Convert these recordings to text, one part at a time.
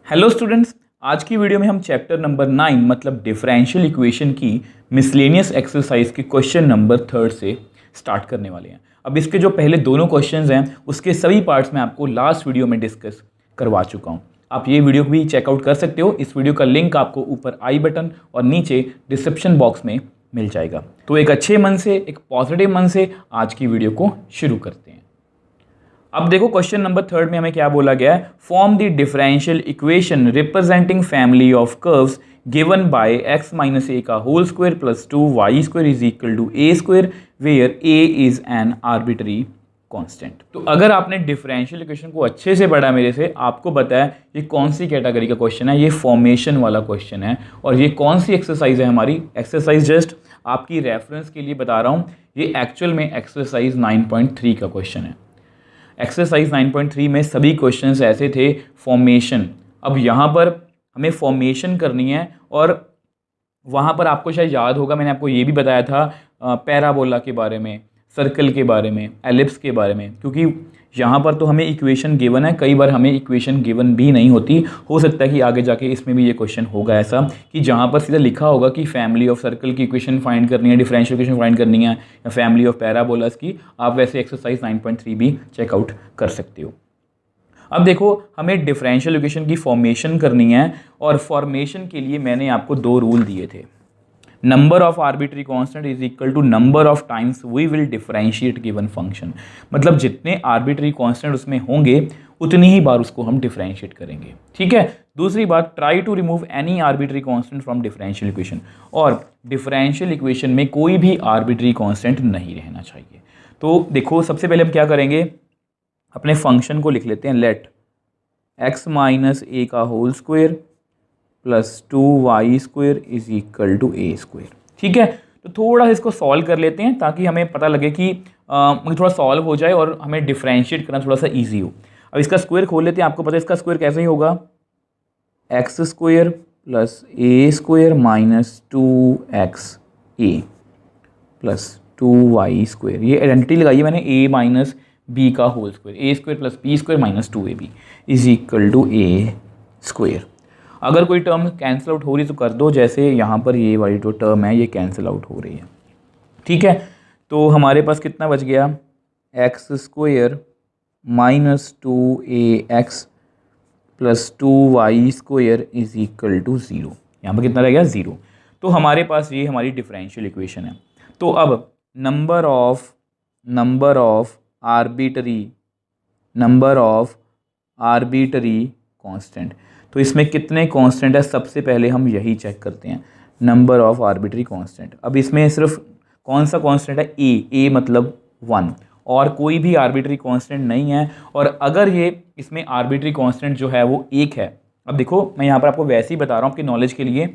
Hello students, आज की video में हम चैप्टर नंबर 9 मतलब डिफरेंशियल इक्वेशन की मिसलेनियस एक्सरसाइज के क्वेश्चन नंबर 3 से स्टार्ट करने वाले हैं। अब इसके जो पहले दोनों क्वेश्चंस हैं उसके सभी पार्ट्स में आपको लास्ट वीडियो में डिस्कस करवा चुका हूं। आप ये वीडियो भी चेकआउट कर सकते हो। इस वीडियो का लिंक आपको ऊपर आई बटन और नीचे डिस्क्रिप्शन बॉक्स में मिल जाएगा। तो एक अच्छे मन से, एक पॉजिटिव मन से आज की वीडियो को शुरू करते हैं। अब देखो क्वेश्चन नंबर 3 में हमें क्या बोला गया है। Form the differential equation representing family of curves given by x minus ए का whole square plus 2y square is equal to A square where a is an arbitrary constant. तो अगर आपने डिफरेंशियल इक्वेशन को अच्छे से पढ़ा मेरे से, आपको पता है ये कौन सी कैटेगरी का क्वेश्चन है। ये फॉर्मेशन वाला क्वेश्चन है और ये कौन सी एक्सरसाइज है हमारी। एक्सरसाइज जस्ट आपकी रेफरेंस के लिए बता रहा हूँ, ये एक्चुअल में एक्सरसाइज 9.3 का क्वेश्चन है। एक्सरसाइज 9.3 में सभी क्वेश्चंस ऐसे थे फॉर्मेशन। अब यहाँ पर हमें फॉर्मेशन करनी है और वहाँ पर आपको शायद याद होगा मैंने आपको ये भी बताया था पैराबोला के बारे में, सर्कल के बारे में, एलिप्स के बारे में, क्योंकि यहाँ पर तो हमें इक्वेशन गिवन है। कई बार हमें इक्वेशन गिवन भी नहीं होती। हो सकता है कि आगे जाके इसमें भी ये क्वेश्चन होगा ऐसा कि जहाँ पर सीधा लिखा होगा कि फैमिली ऑफ सर्कल की इक्वेशन फाइंड करनी है, डिफरेंशियल इक्वेशन फाइंड करनी है, या फैमिली ऑफ पैराबोलास की। आप वैसे एक्सरसाइज 9.3 भी चेकआउट कर सकते हो। अब देखो, हमें डिफरेंशियल इक्वेशन की फॉर्मेशन करनी है और फॉर्मेशन के लिए मैंने आपको दो रूल दिए थे। Number of arbitrary constant is equal to number of times we will differentiate given function. मतलब जितने आर्बिट्री कांस्टेंट उसमें होंगे उतनी ही बार उसको हम डिफरेंशिएट करेंगे। ठीक है। दूसरी बात, try to remove any arbitrary constant from differential equation. और डिफरेंशियल इक्वेशन में कोई भी आर्बिट्री कांस्टेंट नहीं रहना चाहिए। तो देखो, सबसे पहले हम क्या करेंगे, अपने फंक्शन को लिख लेते हैं। लेट x माइनस ए का whole square plus 2y square is equal to A square. ठीक है। तो थोड़ा सा इसको सॉल्व कर लेते हैं ताकि हमें पता लगे कि मुझे थोड़ा सॉल्व हो जाए और हमें डिफरेंशिएट करना थोड़ा सा ईजी हो। अब इसका स्क्वायर खोल लेते हैं। आपको पता है इसका स्क्वायर कैसे ही होगा, X square plus A square minus 2x A plus 2y square. ये आइडेंटिटी लगाई है मैंने, ए माइनस बी का whole square, A square plus B square minus 2ab is equal to A square. अगर कोई टर्म कैंसिल आउट हो रही तो कर दो, जैसे यहाँ पर ये वाली जो टर्म है ये कैंसिल आउट हो रही है। ठीक है। तो हमारे पास कितना बच गया, X square minus 2ax plus 2y square is equal to 0। यहाँ पर कितना रह गया, 0। तो हमारे पास ये हमारी डिफरेंशियल इक्वेशन है। तो अब नंबर ऑफ आर्बिटरी कांस्टेंट। तो इसमें कितने कांस्टेंट है, सबसे पहले हम यही चेक करते हैं, नंबर ऑफ आर्बिटरी कांस्टेंट। अब इसमें सिर्फ कौन सा कांस्टेंट है, ए मतलब 1, और कोई भी आर्बिटरी कांस्टेंट नहीं है। और अगर ये इसमें आर्बिटरी कांस्टेंट जो है वो 1 है। अब देखो, मैं यहाँ पर आपको वैसे ही बता रहा हूँ आपकी नॉलेज के लिए।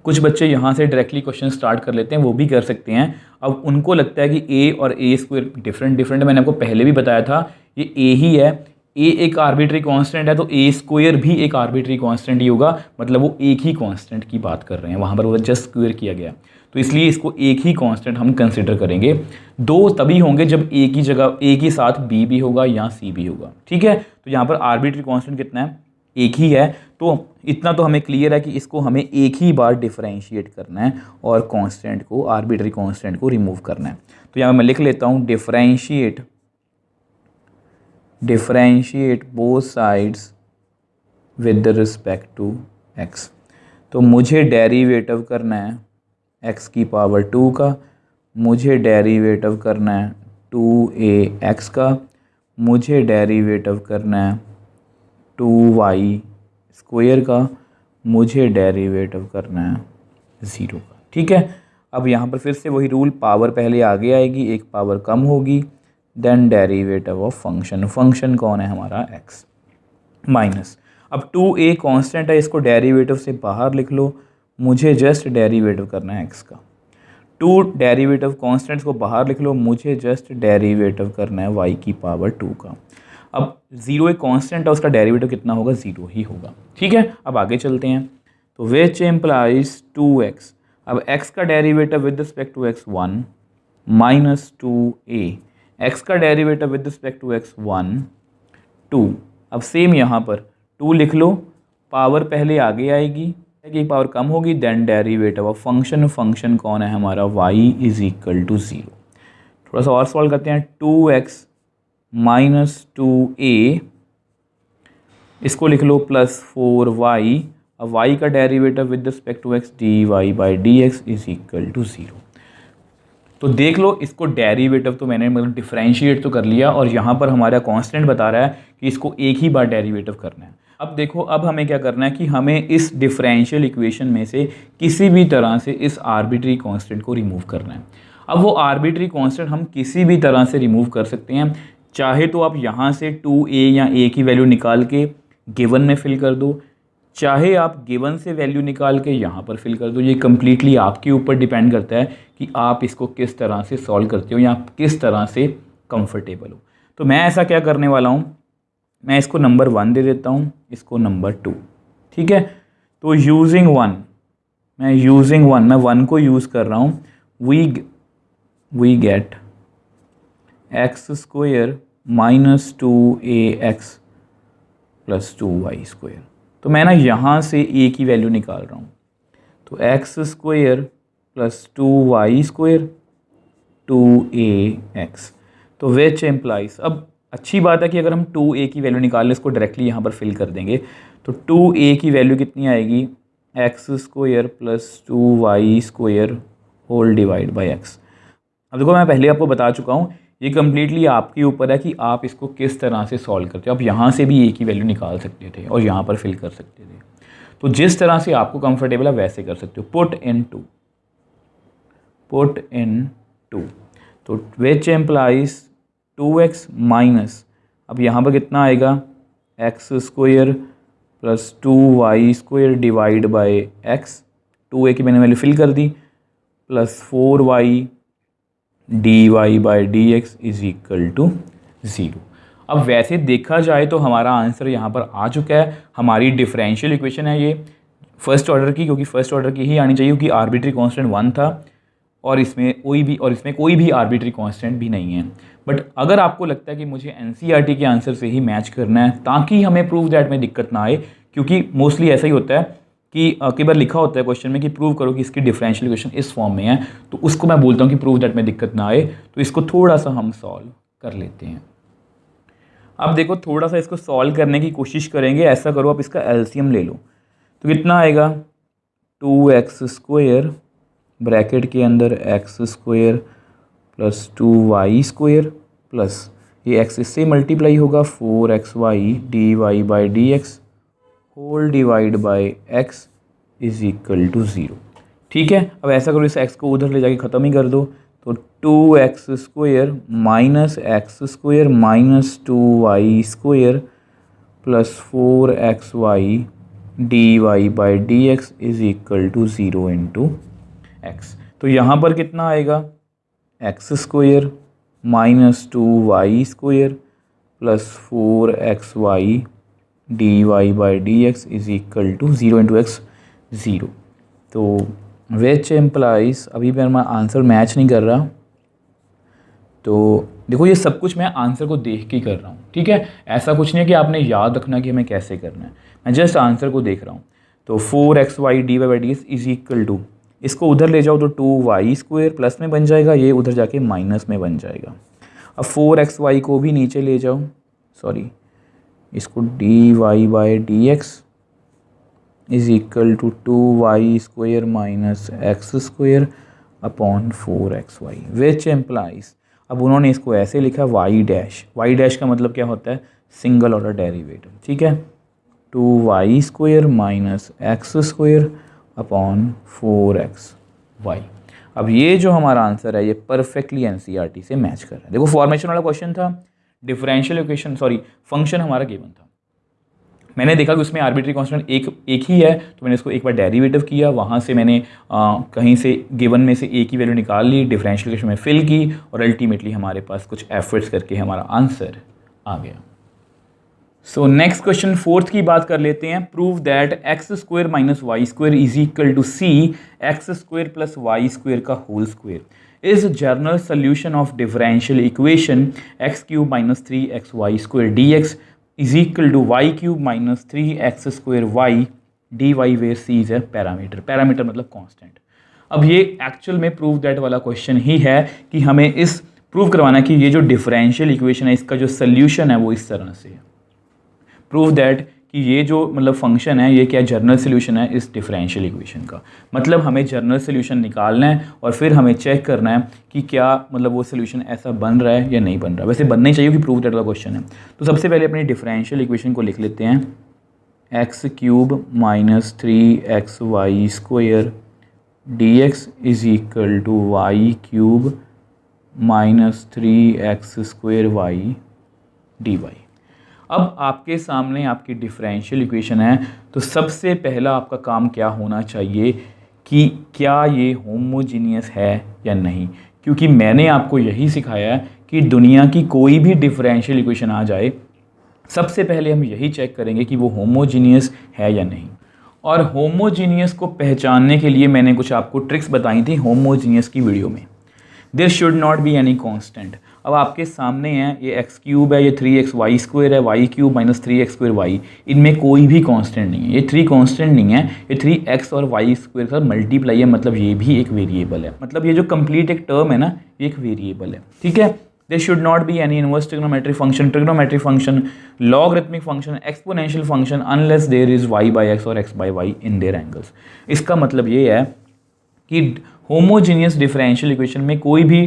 कुछ बच्चे यहाँ से डायरेक्टली क्वेश्चन स्टार्ट कर लेते हैं, वो भी कर सकते हैं। अब उनको लगता है कि ए और ए स्क्वायर डिफरेंट है। मैंने आपको पहले भी बताया था ये ए ही है। ए एक आर्बिट्री कांस्टेंट है तो ए स्क्वायर भी एक आर्बिट्री कांस्टेंट ही होगा। मतलब वो एक ही कांस्टेंट की बात कर रहे हैं, वहाँ पर वो जस्ट स्क्वायर किया गया। तो इसलिए इसको एक ही कांस्टेंट हम कंसिडर करेंगे। दो तभी होंगे जब ए की जगह ए के साथ बी भी होगा या सी भी होगा। ठीक है। तो यहाँ पर आर्बिट्री कांस्टेंट कितना है, एक ही है। तो इतना तो हमें क्लियर है कि इसको हमें एक ही बार डिफरेंशिएट करना है और कांस्टेंट को, आर्बिट्री कांस्टेंट को रिमूव करना है। तो यहाँ मैं लिख लेता हूँ differentiate both sides with respect to x। तो मुझे डेरिवेटिव करना है x की पावर 2 का, मुझे डेरिवेटिव करना है 2ax का, मुझे डेरिवेटिव करना है 2y स्क्वायर का, मुझे डेरिवेटिव करना है 0 का। ठीक है। अब यहाँ पर फिर से वही रूल, पावर पहले आगे आएगी, एक पावर कम होगी, then derivative of function. Function कौन है हमारा, x माइनस। अब 2a कांस्टेंट है, इसको डेरिवेटिव से बाहर लिख लो, मुझे जस्ट डेरिवेटिव करना है x का। 2 डेरिवेटिव कांस्टेंट्स को बाहर लिख लो, मुझे जस्ट डेरिवेटिव करना है y की पावर 2 का। अब 0 एक कांस्टेंट है, उसका डेरिवेटिव कितना होगा, 0 ही होगा। ठीक है। अब आगे चलते हैं। तो विच इम्प्लाइज 2x। अब x का derivative with respect to x 1 minus 2a, x का derivative with respect to x 1 2। अब सेम यहाँ पर 2 लिख लो, पावर पहले आगे आएगी कि पावर कम होगी, देन डेरिवेटिव ऑफ फंक्शन कौन है हमारा, y इज इक्वल टू 0। थोड़ा सा और सॉल्व करते हैं, 2x माइनस 2a, इसको लिख लो प्लस 4y, अब y का derivative with respect to x dy by D x is equal to 0। तो देख लो, इसको डेरिवेटिव तो मैंने मतलब डिफरेंशिएट तो कर लिया, और यहाँ पर हमारा कांस्टेंट बता रहा है कि इसको एक ही बार डेरिवेटिव करना है। अब देखो, अब हमें क्या करना है कि हमें इस डिफरेंशियल इक्वेशन में से किसी भी तरह से इस आर्बिट्री कांस्टेंट को रिमूव करना है। अब वो आर्बिट्री कांस्टेंट हम किसी भी तरह से रिमूव कर सकते हैं, चाहे तो आप यहाँ से 2a या a की वैल्यू निकाल के गिवन में फिल कर दो, चाहे आप गिवन से वैल्यू निकाल के यहाँ पर फिल कर दो। ये कम्प्लीटली आपके ऊपर डिपेंड करता है कि आप इसको किस तरह से सॉल्व करते हो या आप किस तरह से कंफर्टेबल हो। तो मैं ऐसा क्या करने वाला हूँ, मैं इसको नंबर 1 दे देता हूँ, इसको नंबर 2, ठीक है। तो यूजिंग 1, मैं 1 को यूज़ कर रहा हूँ, we get X square minus 2ax plus 2y square. तो मैं ना यहाँ से a की वैल्यू निकाल रहा हूँ, तो x square plus 2y square 2ax, तो विच एम्प्लाइज, अब अच्छी बात है कि अगर हम 2a की वैल्यू निकाल लें, इसको डायरेक्टली यहाँ पर फिल कर देंगे, तो 2a की वैल्यू कितनी आएगी, X square plus 2y square whole divide by x. अब देखो, मैं पहले आपको बता चुका हूँ, ये कम्प्लीटली आपके ऊपर है कि आप इसको किस तरह से सॉल्व करते हो। आप यहाँ से भी a की वैल्यू निकाल सकते थे और यहाँ पर फिल कर सकते थे, तो जिस तरह से आपको कंफर्टेबल है वैसे कर सकते हो। पुट इन 2, तो विच एम्प्लाइज 2x माइनस, अब यहाँ पर कितना आएगा, x square plus 2y square divide by x, 2a की मैंने वैल्यू फिल कर दी, plus 4y dy by D x is equal to 0। अब वैसे देखा जाए तो हमारा आंसर यहाँ पर आ चुका है। हमारी डिफरेंशियल इक्वेशन है ये फर्स्ट ऑर्डर की, क्योंकि फर्स्ट ऑर्डर की ही आनी चाहिए, क्योंकि आर्बिट्री कांस्टेंट 1 था और इसमें कोई भी आर्बिट्री कांस्टेंट भी नहीं है। बट अगर आपको लगता है कि मुझे एनसीईआरटी के आंसर से ही मैच करना है ताकि हमें प्रूव दैट में दिक्कत ना आए, क्योंकि मोस्टली ऐसा ही होता है कि कई बार लिखा होता है क्वेश्चन में कि प्रूव करो कि इसकी डिफरेंशियल इक्वेशन इस फॉर्म में है, तो उसको मैं बोलता हूँ कि प्रूव दैट में दिक्कत ना आए, तो इसको थोड़ा सा हम सॉल्व कर लेते हैं। अब देखो, थोड़ा सा इसको सॉल्व करने की कोशिश करेंगे। ऐसा करो, आप इसका एलसीएम ले लो, तो कितना आएगा, 2x स्क्वायर ब्रैकेट के अंदर X square plus 2y square plus ये x इससे मल्टीप्लाई होगा 4xy dy by D X whole divide by X is equal to 0। ठीक है, अब ऐसा करो, इस x को उधर ले जाके ख़त्म ही कर दो, तो 2x square minus X square minus 2y square plus 4xy dy by D x is equal to 0 into X. तो यहाँ पर कितना आएगा, x square minus 2y square plus 4xy dy by D x is equal to 0 into X 0। तो which employees, अभी मैं answer match नहीं कर रहा, तो देखो ये सब कुछ मैं आंसर को देख के कर रहा हूँ। ठीक है, ऐसा कुछ नहीं है कि आपने याद रखना कि हमें कैसे करना है, मैं जस्ट आंसर को देख रहा हूँ। तो 4xy dy by D x is equal to, इसको उधर ले जाओ तो 2y स्क्वायर प्लस में बन जाएगा, ये उधर जाके माइनस में बन जाएगा। अब 4xy को भी नीचे ले जाओ, सॉरी इसको dy by D x is equal to 2y square minus X square upon 4xy which implies, अब उन्होंने इसको ऐसे लिखा y डैश का मतलब क्या होता है, सिंगल ऑर्डर डेरिवेटिव। ठीक है, 2y square minus X square upon 4xy। अब ये जो हमारा आंसर है ये परफेक्टली एनसीईआरटी से मैच कर रहा है। देखो फॉर्मेशन वाला क्वेश्चन था, डिफरेंशियल इक्वेशन फंक्शन हमारा गिवन था, मैंने देखा कि उसमें आर्बिट्री कांस्टेंट एक ही है, तो मैंने इसको एक बार डेरिवेटिव किया, वहाँ से मैंने कहीं से गिवन में से a की वैल्यू निकाल ली, डिफरेंशियल इक्वेशन में फिल की, और अल्टीमेटली हमारे पास कुछ एफर्ट्स करके हमारा आंसर आ गया। सो नेक्स्ट क्वेश्चन फोर्थ की बात कर लेते हैं। Prove that x square minus y square is equal to c x square plus y square का whole square is general solution of differential equation x cube minus 3xy square d x is equal to Y cube minus 3x² y d y where c is a parameter. Parameter मतलब constant. अब ये actual में prove that वाला question ही है कि हमें इस प्रूव करवाना है कि ये जो डिफरेंशियल इक्वेशन है इसका जो सोल्यूशन है वो इस तरह से है। प्रूव दैट कि ये जो मतलब फंक्शन है ये क्या जनरल सोल्यूशन है इस डिफरेंशियल इक्वेशन का। मतलब हमें जनरल सोल्यूशन निकालना है और फिर हमें चेक करना है कि क्या मतलब वो सोल्यूशन ऐसा बन रहा है या नहीं बन रहा। वैसे बनना ही चाहिए कि प्रूव दैट वाला क्वेश्चन है। तो सबसे पहले अपनी डिफरेंशियल इक्वेशन को लिख लेते हैं। X cube minus 3xy² dx is equal to Y cube minus 3x² dy। अब आपके सामने आपकी डिफरेंशियल इक्वेशन है, तो सबसे पहला आपका काम क्या होना चाहिए कि क्या ये होमोजीनियस है या नहीं। क्योंकि मैंने आपको यही सिखाया है कि दुनिया की कोई भी डिफरेंशियल इक्वेशन आ जाए सबसे पहले हम यही चेक करेंगे कि वो होमोजीनियस है या नहीं। और होमोजीनियस को पहचानने के लिए मैंने कुछ आपको ट्रिक्स बताई थी होमोजीनियस की वीडियो में। There should not be any constant. अब आपके सामने है ये x क्यूब है, ये 3xy² है, y क्यूब माइनस 3x²y, इनमें कोई भी कांस्टेंट नहीं है। ये 3 कांस्टेंट नहीं है, ये 3x और y² का मल्टीप्लाई है, मतलब ये भी एक वेरिएबल है। मतलब ये जो कंप्लीट एक टर्म है ना ये एक वेरिएबल है, ठीक है। There should not be any inverse trigonometric function, trigonometric function, logarithmic function, exponential function unless there is y/x और x/y इन देयर एंगल्स। इसका मतलब ये है कि होमोजीनियस डिफरेंशियल इक्वेशन में कोई भी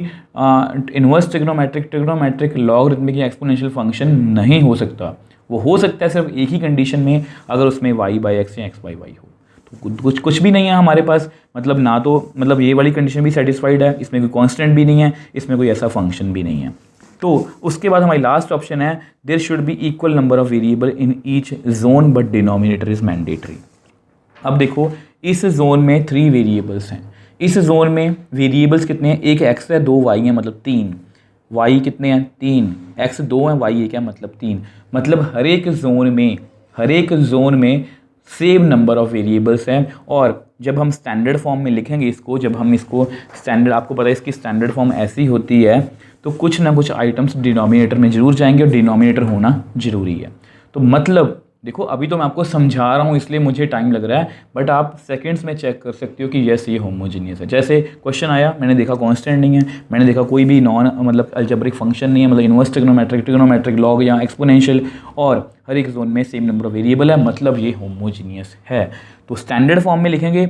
इनवर्स ट्रिग्नोमेट्रिक, लॉगरिथमिक या एक्सपोनेंशियल फंक्शन नहीं हो सकता। वो हो सकता है सिर्फ एक ही कंडीशन में, अगर उसमें y/x या x/y हो। तो कुछ भी नहीं है हमारे पास, मतलब ना तो मतलब ये वाली कंडीशन भी सेटिस्फाइड है, इसमें कोई कांस्टेंट भी नहीं है, इसमें कोई ऐसा फंक्शन भी नहीं है। तो उसके बाद हमारी लास्ट ऑप्शन है there should be equal number of variable in each zone but denominator is mandatory. अब देखो इस जोन में 3 वेरिएबल्स हैं। इस जोन में वेरिएबल्स कितने हैं, एक x है, 2 y है, मतलब 3। y कितने हैं, 3, x 2 है, y है क्या, मतलब 3। मतलब हर एक जोन में सेम नंबर ऑफ वेरिएबल्स हैं। और जब हम स्टैंडर्ड फॉर्म में लिखेंगे इसको, जब हम इसको स्टैंडर्ड, आपको पता है इसकी स्टैंडर्ड फॉर्म ऐसी होती है, तो कुछ ना कुछ आइटम्स डिनोमिनेटर में जरूर जाएंगे और डिनोमिनेटर होना जरूरी है। तो मतलब देखो अभी तो मैं आपको समझा रहा हूँ इसलिए मुझे टाइम लग रहा है, बट आप सेकंड्स में चेक कर सकते हो कि यस ये होमोजीनियस है। जैसे क्वेश्चन आया, मैंने देखा कांस्टेंट नहीं है, मैंने देखा कोई भी नॉन मतलब अलजेब्रिक फंक्शन नहीं है, मतलब इनवर्स ट्रिग्नोमेट्रिक, लॉग या एक्सपोनेंशियल, और हर एक जोन में सेम नंबर ऑफ वेरिएबल है, मतलब ये होमोजीनियस है। तो स्टैंडर्ड फॉर्म में लिखेंगे।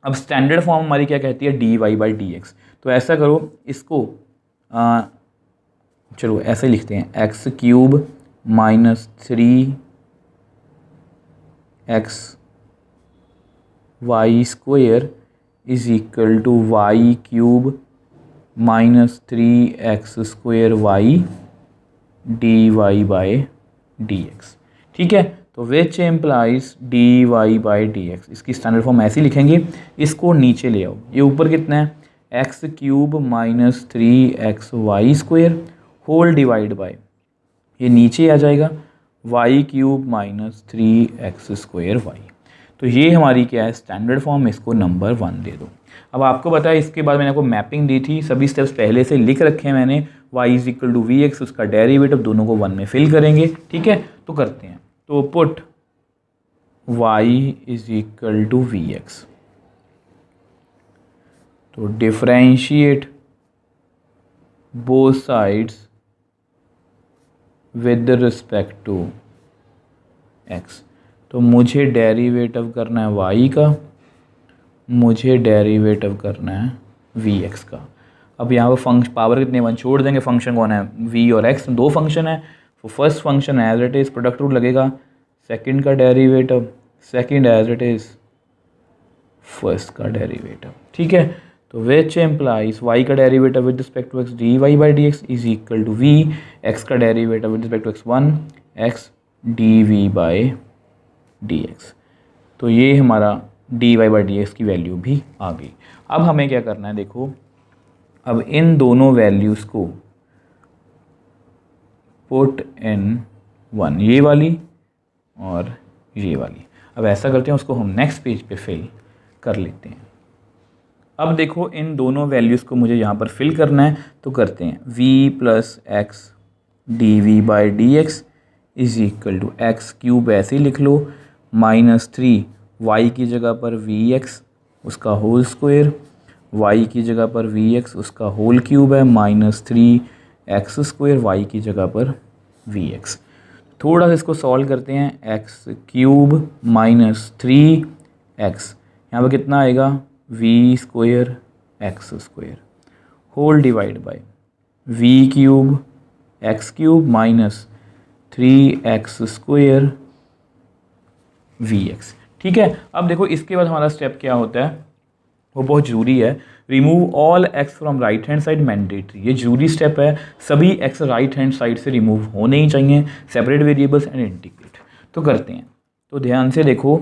अब स्टैंडर्ड फॉर्म हमारी क्या कहती है, dy/dx। तो ऐसा करो, इसको चलो ऐसे लिखते हैं, X cube minus 3xy² is equal to Y cube minus 3x² dy/dx। ठीक है, तो विच एम्प्लाइज dy/dx। इसकी स्टैंडर्ड फॉर्म ऐसे लिखेंगे। इसको नीचे ले आओ, ये ऊपर कितना है, X cube minus 3xy² whole divide by, ये नीचे आ जाएगा वाई क्यूब माइनस 3x²y। तो ये हमारी क्या है, स्टैंडर्ड फॉर्म। इसको नंबर 1 दे दो। अब आपको पता है इसके बाद मैंने आपको मैपिंग दी थी, सभी स्टेप्स पहले से लिख रखे हैं मैंने। y is equal to vx, उसका डेरिवेटिव दोनों को 1 में फिल करेंगे। ठीक है, तो करते हैं। तो put y is equal to vx, तो differentiate both sides with respect to x। तो मुझे डेरिवेटिव करना है y का, मुझे डेरिवेटिव करना है vx का। अब यहाँ पर फंक्शन पावर कितने 1 छोड़ देंगे, फंक्शन कौन है v और x, 2 फंक्शन है। तो first function as it is product rule लगेगा, सेकंड का derivative, second as it is first का डेरिवेटिव। ठीक है, तो विच एम्प्लाइज y का derivative with respect to x dy/dx is equal to v, x का derivative with respect to x 1 x dv/dx। तो ये हमारा dy/dx की वैल्यू भी आ गई। अब हमें क्या करना है, देखो अब इन दोनों वैल्यूज़ को पुट इन 1, ये वाली और ये वाली। अब ऐसा करते हैं, उसको हम नेक्स्ट पेज पे फिल कर लेते हैं। अब देखो इन दोनों वैल्यूज़ को मुझे यहाँ पर फिल करना है, तो करते हैं v + x dv/dx is equal to x cube ऐसे ही लिख लो, माइनस 3 वाई की जगह पर वी एक्स उसका होल स्क्वायर, वाई की जगह पर वी एक्स उसका होल क्यूब है, माइनस 3 एक्स स्क्वायर वाई की जगह पर वी एक्स। थोड़ा सा इसको सॉल्व करते हैं, एक्स क्यूब माइनस 3 एक्स, यहाँ पर कितना आएगा V square x square whole divide by V cube X cube minus 3 x square V X. ठीक है, अब देखो इसके बाद हमारा स्टेप क्या होता है, वो बहुत ज़रूरी है, remove all x from right hand side mandatory. ये जरूरी स्टेप है, सभी एक्स राइट हैंड साइड से रिमूव होने ही चाहिए, सेपरेट वेरिएबल्स एंड इंटीग्रेट। तो करते हैं, तो ध्यान से देखो,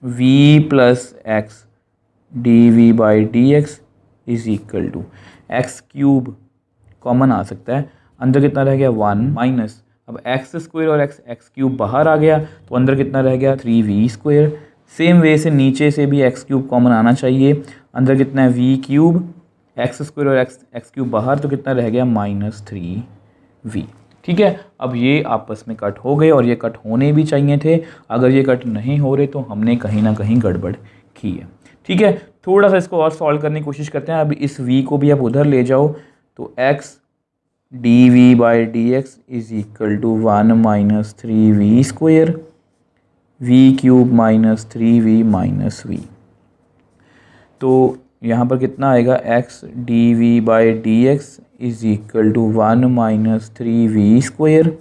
v plus x d we by D x is equal to x cube common आ सकता है, अंदर कितना रह गया 1 माइनस, अब एक्स स्क्वायर और एक्स क्यूब बाहर आ गया तो अंदर कितना रह गया 3v स्क्वायर। सेम वे से नीचे से भी एक्स क्यूब कॉमन आना चाहिए, अंदर कितना है वी क्यूब, एक्स स्क्वायर और एक्स क्यूब बाहर तो कितना रह गया माइनस 3v। ठीक है, अब ये आपस में कट हो गए और ये कट होने भी चाहिए थे, अगर ये कट नहीं हो रहे तो हमने कहीं ना कहीं गड़बड़ की है। ठीक है, थोड़ा सा इसको और सॉल्व करने की कोशिश करते हैं। अब इस v को भी आप उधर ले जाओ, तो x D we by D x is equal to 1 minus 3v square V cube minus 3v minus V. तो यहाँ पर कितना आएगा x D we by D x is equal to 1 minus 3v square.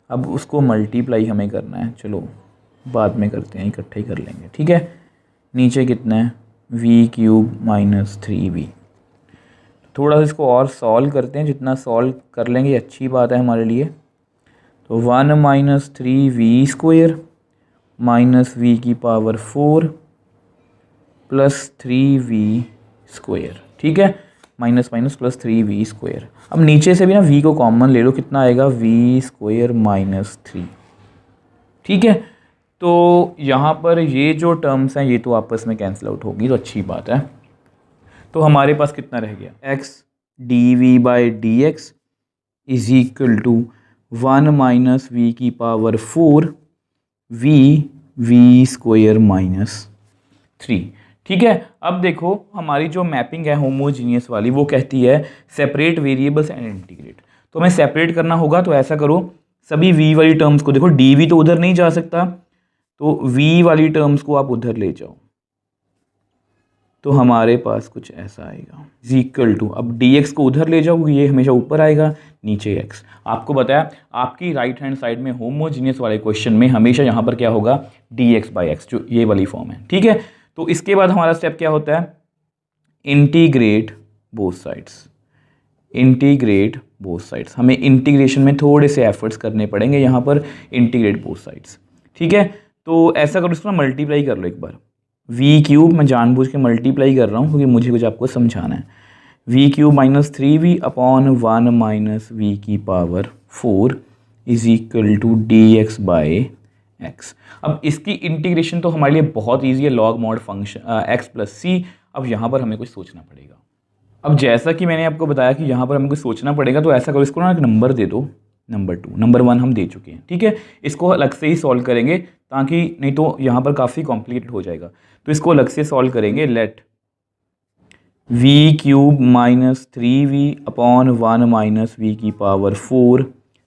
अब उसको मल्टीप्लाई हमें करना है, चलो बाद में करते हैं, इकट्ठा ही कर लेंगे। ठीक है, नीचे कितना है v क्यूब माइनस 3v। थोड़ा सा इसको और सॉल्व करते हैं, जितना सॉल्व कर लेंगे अच्छी बात है हमारे लिए। तो 1 minus 3v square minus v की पावर 4 प्लस 3v स्क्वायर। ठीक है, minus minus plus 3v square. अब नीचे से भी ना v को कॉमन ले लो, कितना आएगा v स्क्वायर माइनस 3। ठीक है, तो यहाँ पर ये जो टर्म्स हैं ये तो आपस में कैंसिल आउट होगी, तो अच्छी बात है। तो हमारे पास कितना रह गया x D we by D x is equal to 1 minus we की पावर 4 वी स्क्वायर माइनस 3। ठीक है, अब देखो हमारी जो मैपिंग है होमोजीनियस वाली वो कहती है सेपरेट वेरिएबल्स एंड इंटीग्रेट। तो हमें सेपरेट करना होगा, तो ऐसा करो सभी v वाली टर्म्स को, देखो dv तो उधर नहीं जा सकता, तो v वाली टर्म्स को आप उधर ले जाओ, तो हमारे पास कुछ ऐसा आएगा इज इक्वल टू, अब dx को उधर ले जाओ, ये हमेशा ऊपर आएगा नीचे x। आपको बताया आपकी राइट हैंड साइड में होमोजीनियस वाले क्वेश्चन में हमेशा यहाँ पर क्या होगा dx बाई एक्स, जो ये वाली फॉर्म है। ठीक है, तो इसके बाद हमारा स्टेप क्या होता है, integrate both sides. Integrate both sides, हमें इंटीग्रेशन में थोड़े से एफर्ट्स करने पड़ेंगे यहाँ पर, इंटीग्रेट बोथ साइड्स। ठीक है, तो ऐसा करो, इसको मल्टीप्लाई कर लो एक बार, वी क्यूब, मैं जानबूझ के मल्टीप्लाई कर रहा हूँ क्योंकि मुझे कुछ आपको समझाना है, v cube minus 3v upon 1 minus we की power 4 is equal to d x by x. अब इसकी इंटीग्रेशन तो हमारे लिए बहुत ईजी है, log mod function x plus c. अब यहाँ पर हमें कुछ सोचना पड़ेगा। अब जैसा कि मैंने आपको बताया कि यहाँ पर हमें कुछ सोचना पड़ेगा, तो ऐसा करो, इसको ना एक नंबर दे दो, नंबर 2, नंबर 1 हम दे चुके हैं। ठीक है, इसको अलग से ही सॉल्व करेंगे, ताकि नहीं तो यहाँ पर काफ़ी कॉम्प्लिकेटेड हो जाएगा, तो इसको अलग से सॉल्व करेंगे। Let V cube minus 3v upon 1 minus we की पावर 4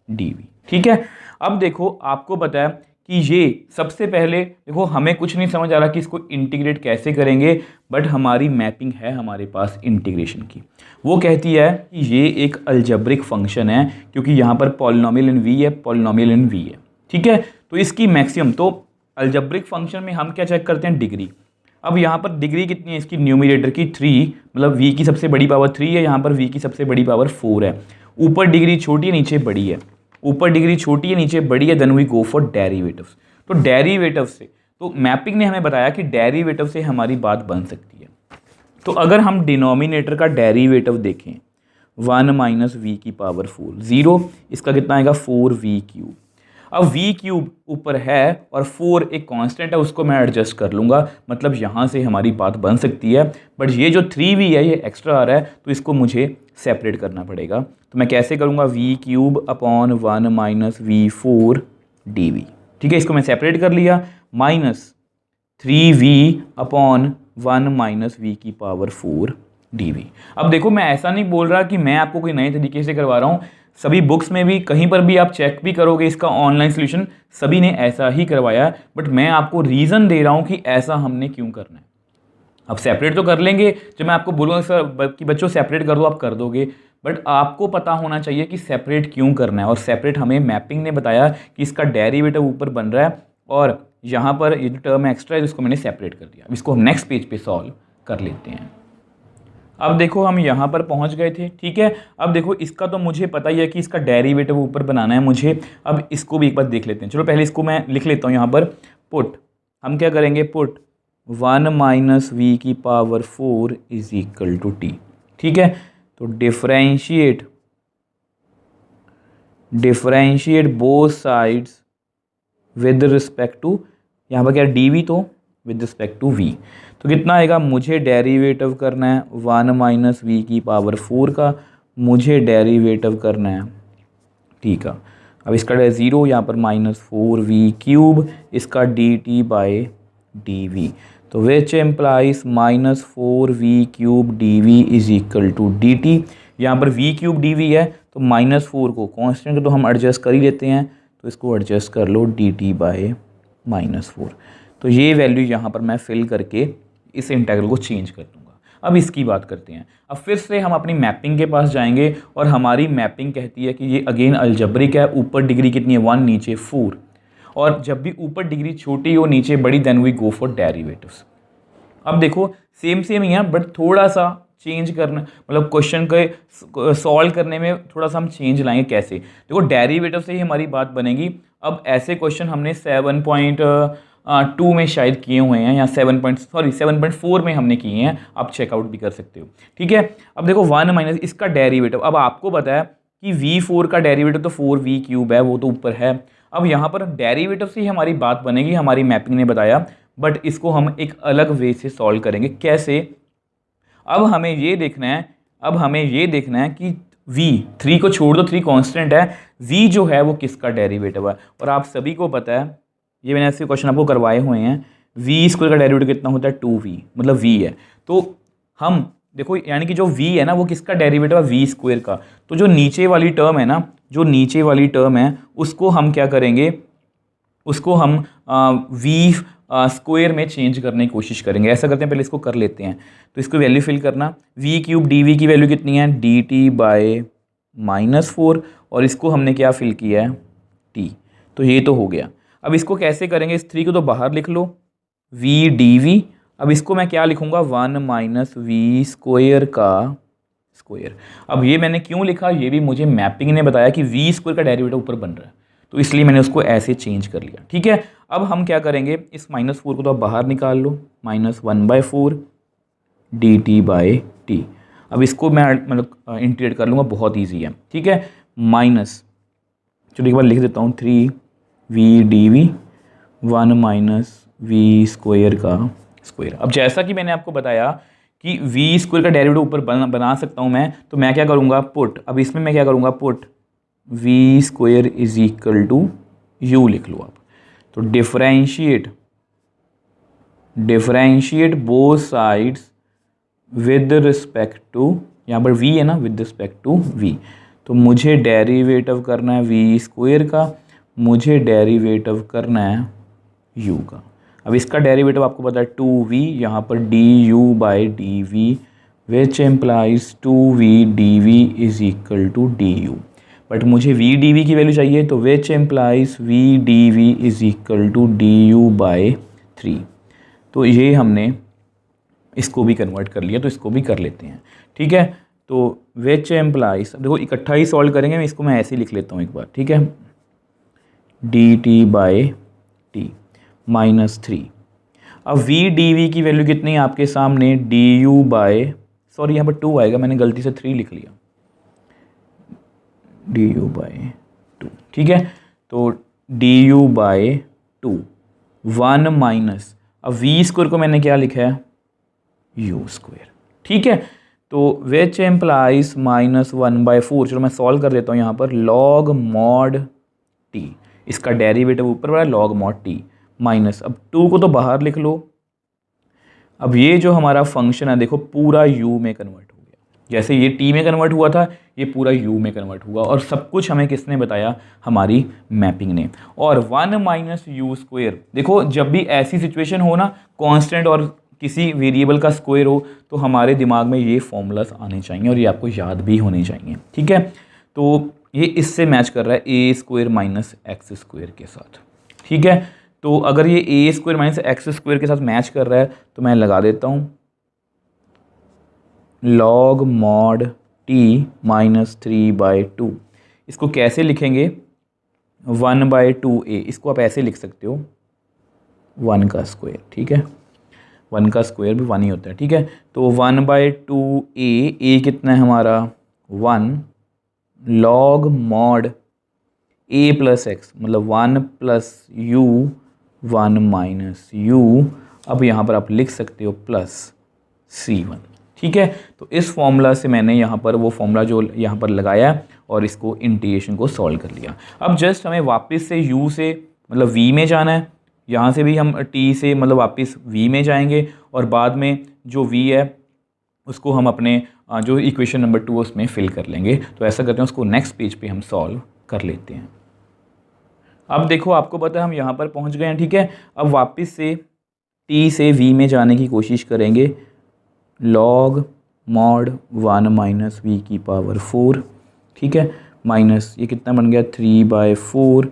dv। ठीक है, अब देखो आपको पता है कि ये सबसे पहले देखो हमें कुछ नहीं समझ आ रहा कि इसको इंटीग्रेट कैसे करेंगे, बट हमारी मैपिंग है हमारे पास इंटीग्रेशन की, वो कहती है कि ये एक अलजेब्रिक फंक्शन है, क्योंकि यहाँ पर पॉलिनोमियल इन v है, पॉलिनोमियल इन v है। ठीक है, तो इसकी मैक्सिमम, तो अलजेब्रिक फंक्शन में हम क्या चेक करते हैं, डिग्री। अब यहाँ पर डिग्री कितनी है इसकी, न्यूमरेटर की 3, मतलब v की सबसे बड़ी पावर 3 है, यहाँ पर v की सबसे बड़ी पावर 4 है। ऊपर डिग्री छोटी है, नीचे बड़ी है, ऊपर डिग्री छोटी है, नीचे बड़ी है, then we go for derivatives. तो डेरिवेटिव से, तो मैपिंग ने हमें बताया कि डेरिवेटिव से हमारी बात बन सकती है। तो अगर हम डिनोमिनेटर का डेरिवेटिव देखें, 1 माइनस वी की पावर 4 0, इसका कितना आएगा 4v क्यूब। अब v क्यूब ऊपर है और 4 एक कांस्टेंट है, उसको मैं एडजस्ट कर लूँगा, मतलब यहाँ से हमारी बात बन सकती है। बट ये जो 3v है ये एक्स्ट्रा आ रहा है, तो इसको मुझे सेपरेट करना पड़ेगा। तो मैं कैसे करूँगा, v cube upon 1 minus v4 D V. ठीक है, इसको मैं सेपरेट कर लिया, minus 3v upon 1 minus we की पावर 4 dv। अब देखो मैं ऐसा नहीं बोल रहा कि मैं आपको कोई नए तरीके से करवा रहा हूँ, सभी बुक्स में भी कहीं पर भी आप चेक भी करोगे इसका ऑनलाइन सोल्यूशन, सभी ने ऐसा ही करवाया है, बट मैं आपको रीज़न दे रहा हूँ कि ऐसा हमने क्यों करना है। अब सेपरेट तो कर लेंगे, जब मैं आपको बोलूँगा सर कि बच्चों सेपरेट कर दो, आप कर दोगे, बट आपको पता होना चाहिए कि सेपरेट क्यों करना है। और सेपरेट हमें मैपिंग ने बताया कि इसका डेरिवेटिव ऊपर बन रहा है और यहाँ पर ये जो टर्म एक्स्ट्रा है इसको मैंने सेपरेट कर दिया। अब इसको हम नेक्स्ट पेज पे सॉल्व कर लेते हैं। अब देखो हम यहाँ पर पहुँच गए थे, ठीक है। अब देखो इसका तो मुझे पता ही है कि इसका डेरिवेटिव ऊपर बनाना है मुझे। अब इसको भी एक बार देख लेते हैं। चलो पहले इसको मैं लिख लेता हूँ यहाँ पर, पुट, हम क्या करेंगे, पुट 1 माइनस वी की power 4 is equal to T. ठीक है, तो differentiate both sides with respect to, यहाँ पर क्या डी वी, तो विद रिस्पेक्ट टू वी। तो कितना आएगा, मुझे डेरिवेटिव करना है 1 माइनस वी की पावर 4 का, मुझे डेरिवेटिव करना है, ठीक है। अब इसका 0, यहाँ पर -4v क्यूब, इसका d t by D we, तो which implies -4v cube d v is equal to d t. यहाँ पर v क्यूब डी वी है, तो -4 को कॉन्स्टेंट तो हम एडजस्ट कर ही लेते हैं, तो इसको एडजस्ट कर लो डी टी बाई -4। तो ये वैल्यू यहाँ पर मैं फिल करके इस इंटीग्रल को चेंज कर दूँगा। अब इसकी बात करते हैं। अब फिर से हम अपनी मैपिंग के पास जाएंगे और हमारी मैपिंग कहती है कि ये अगेन अलजेब्रिक है, ऊपर डिग्री कितनी है 1, नीचे 4, और जब भी ऊपर डिग्री छोटी हो नीचे बड़ी then we go for derivatives. अब देखो सेम ही है, बट थोड़ा सा चेंज करना, मतलब क्वेश्चन के सॉल्व करने में थोड़ा सा हम चेंज लाएंगे। कैसे, देखो डेरिवेटिव से ही हमारी बात बनेगी। अब ऐसे क्वेश्चन हमने 7.2 में शायद किए हुए हैं, या 7.4 में हमने किए हैं, आप चेकआउट भी कर सकते हो। ठीक है, अब देखो 1 माइनस इसका डेरिवेटिव, अब आपको पता है कि v4 का डेरिवेटिव तो 4v क्यूब है, वो तो ऊपर है। अब यहाँ पर डेरिवेटिव से ही हमारी बात बनेगी, हमारी मैपिंग ने बताया, बट इसको हम एक अलग वे से सॉल्व करेंगे। कैसे, अब हमें ये देखना है कि v3 को छोड़ दो, 3 कांस्टेंट है, v जो है वो किसका डेरिवेटिव है। और आप सभी को पता है, ये मैंने ऐसे क्वेश्चन आपको करवाए हुए हैं, v स्क्वायर का डेरिवेटिव कितना होता है 2v, मतलब v है। तो हम देखो यानी कि जो v है ना वो किसका डेरिवेटिव है, v स्क्वायर का। तो जो नीचे वाली टर्म है ना, जो नीचे वाली टर्म है उसको हम क्या करेंगे, उसको हम v स्क्वायर में चेंज करने की कोशिश करेंगे। ऐसा करते हैं, पहले इसको कर लेते हैं। तो इसको वैल्यू फिल करना, v क्यूब डी वी की वैल्यू कितनी है, डी टी बाई -4, और इसको हमने क्या फिल किया है, t। तो ये तो हो गया। अब इसको कैसे करेंगे, इस 3 को तो बाहर लिख लो, v डी वी। अब इसको मैं क्या लिखूंगा, 1 माइनस वी स्क्वायर का स्क्वायर। अब ये मैंने क्यों लिखा, ये भी मुझे मैपिंग ने बताया कि v स्क्वायर का डेरिवेटिव ऊपर बन रहा है, तो इसलिए मैंने उसको ऐसे चेंज कर लिया। ठीक है, अब हम क्या करेंगे, इस -4 को तो आप बाहर निकाल लो, -1/4 डी टी बाई टी। अब इसको मैं मतलब इंटीग्रेट कर लूँगा, बहुत ईजी है। ठीक है, माइनस, चलो एक बार लिख देता हूँ, 3v D V 1 minus we square का स्क्वायर। अब जैसा कि मैंने आपको बताया कि v स्क्वायर का डेरिवेटिव ऊपर बना सकता हूँ मैं, तो मैं क्या करूँगा, पुट, अब इसमें मैं क्या करूँगा, put v square is equal to u लिख लो आप। तो differentiate both sides with respect to, यहाँ पर v है ना, विद रिस्पेक्ट टू v। तो मुझे डेरिवेटिव करना है v स्क्वायर का, मुझे डेरिवेटिव करना है u का। अब इसका डेरिवेटिव आपको पता है 2v, यहाँ पर du by D V, which implies 2v dv is equal to du। But मुझे v dv की वैल्यू चाहिए, तो which implies v dv is equal to du by 3। तो ये हमने इसको भी कन्वर्ट कर लिया, तो इसको भी कर लेते हैं। ठीक है, तो विच एम्प्लाइज, देखो इकट्ठा ही सॉल्व करेंगे, इसको मैं ऐसे ही लिख लेता हूँ एक बार। ठीक है, डी टी बाई टी -3। अब v डी वी की वैल्यू कितनी है आपके सामने, डी यू बाई, सॉरी यहाँ पर 2 आएगा, मैंने गलती से 3 लिख लिया, डी यू बाई 2। ठीक है, तो डी यू बाई 2 1 माइनस, अब v स्क्वायर को मैंने क्या लिखा है, u स्क्वायर। ठीक है, तो विच एम्प्लाइज -1/4, चलो मैं सॉल्व कर देता हूँ यहाँ पर, लॉग मॉड t। इसका डेरिवेटिव ऊपर वाला लॉग मॉड टी माइनस, अब 2 को तो बाहर लिख लो। अब ये जो हमारा फंक्शन है देखो पूरा u में कन्वर्ट हो गया, जैसे ये t में कन्वर्ट हुआ था ये पूरा u में कन्वर्ट हुआ, और सब कुछ हमें किसने बताया, हमारी मैपिंग ने। और 1 माइनस यू स्क्वायर, देखो जब भी ऐसी सिचुएशन हो ना कांस्टेंट और किसी वेरिएबल का स्क्वायर हो तो हमारे दिमाग में ये फॉर्मूलाज आने चाहिए और ये आपको याद भी होने चाहिए, ठीक है। तो ये इससे मैच कर रहा है ए स्क्वायर माइनस एक्स स्क्वायर के साथ, ठीक है। तो अगर ये ए स्क्वायर माइनस एक्स स्क्वायर के साथ मैच कर रहा है तो मैं लगा देता हूँ लॉग मॉड टी माइनस 3/2। इसको कैसे लिखेंगे, 1/2a, इसको आप ऐसे लिख सकते हो 1 का स्क्वायर, ठीक है। 1 का स्क्वायर भी 1 ही होता है, ठीक है। तो 1/2a, a कितना है हमारा 1, log mod a plus x मतलब 1 प्लस यू 1 माइनस यू, अब यहाँ पर आप लिख सकते हो प्लस c1, ठीक है। तो इस फॉर्मूला से मैंने यहाँ पर वो फॉर्मूला जो यहाँ पर लगाया और इसको इंटीग्रेशन को सॉल्व कर लिया। अब जस्ट हमें वापस से u से मतलब v में जाना है, यहाँ से भी हम t से मतलब वापस v में जाएंगे और बाद में जो v है उसको हम अपने जो इक्वेशन नंबर 2 उसमें फिल कर लेंगे। तो ऐसा करते हैं, उसको नेक्स्ट पेज पे हम सॉल्व कर लेते हैं। अब देखो आपको पता है हम यहाँ पर पहुँच गए हैं, ठीक है। अब वापस से t से v में जाने की कोशिश करेंगे, लॉग मॉड 1 माइनस वी की पावर 4, ठीक है, माइनस ये कितना बन गया 3/4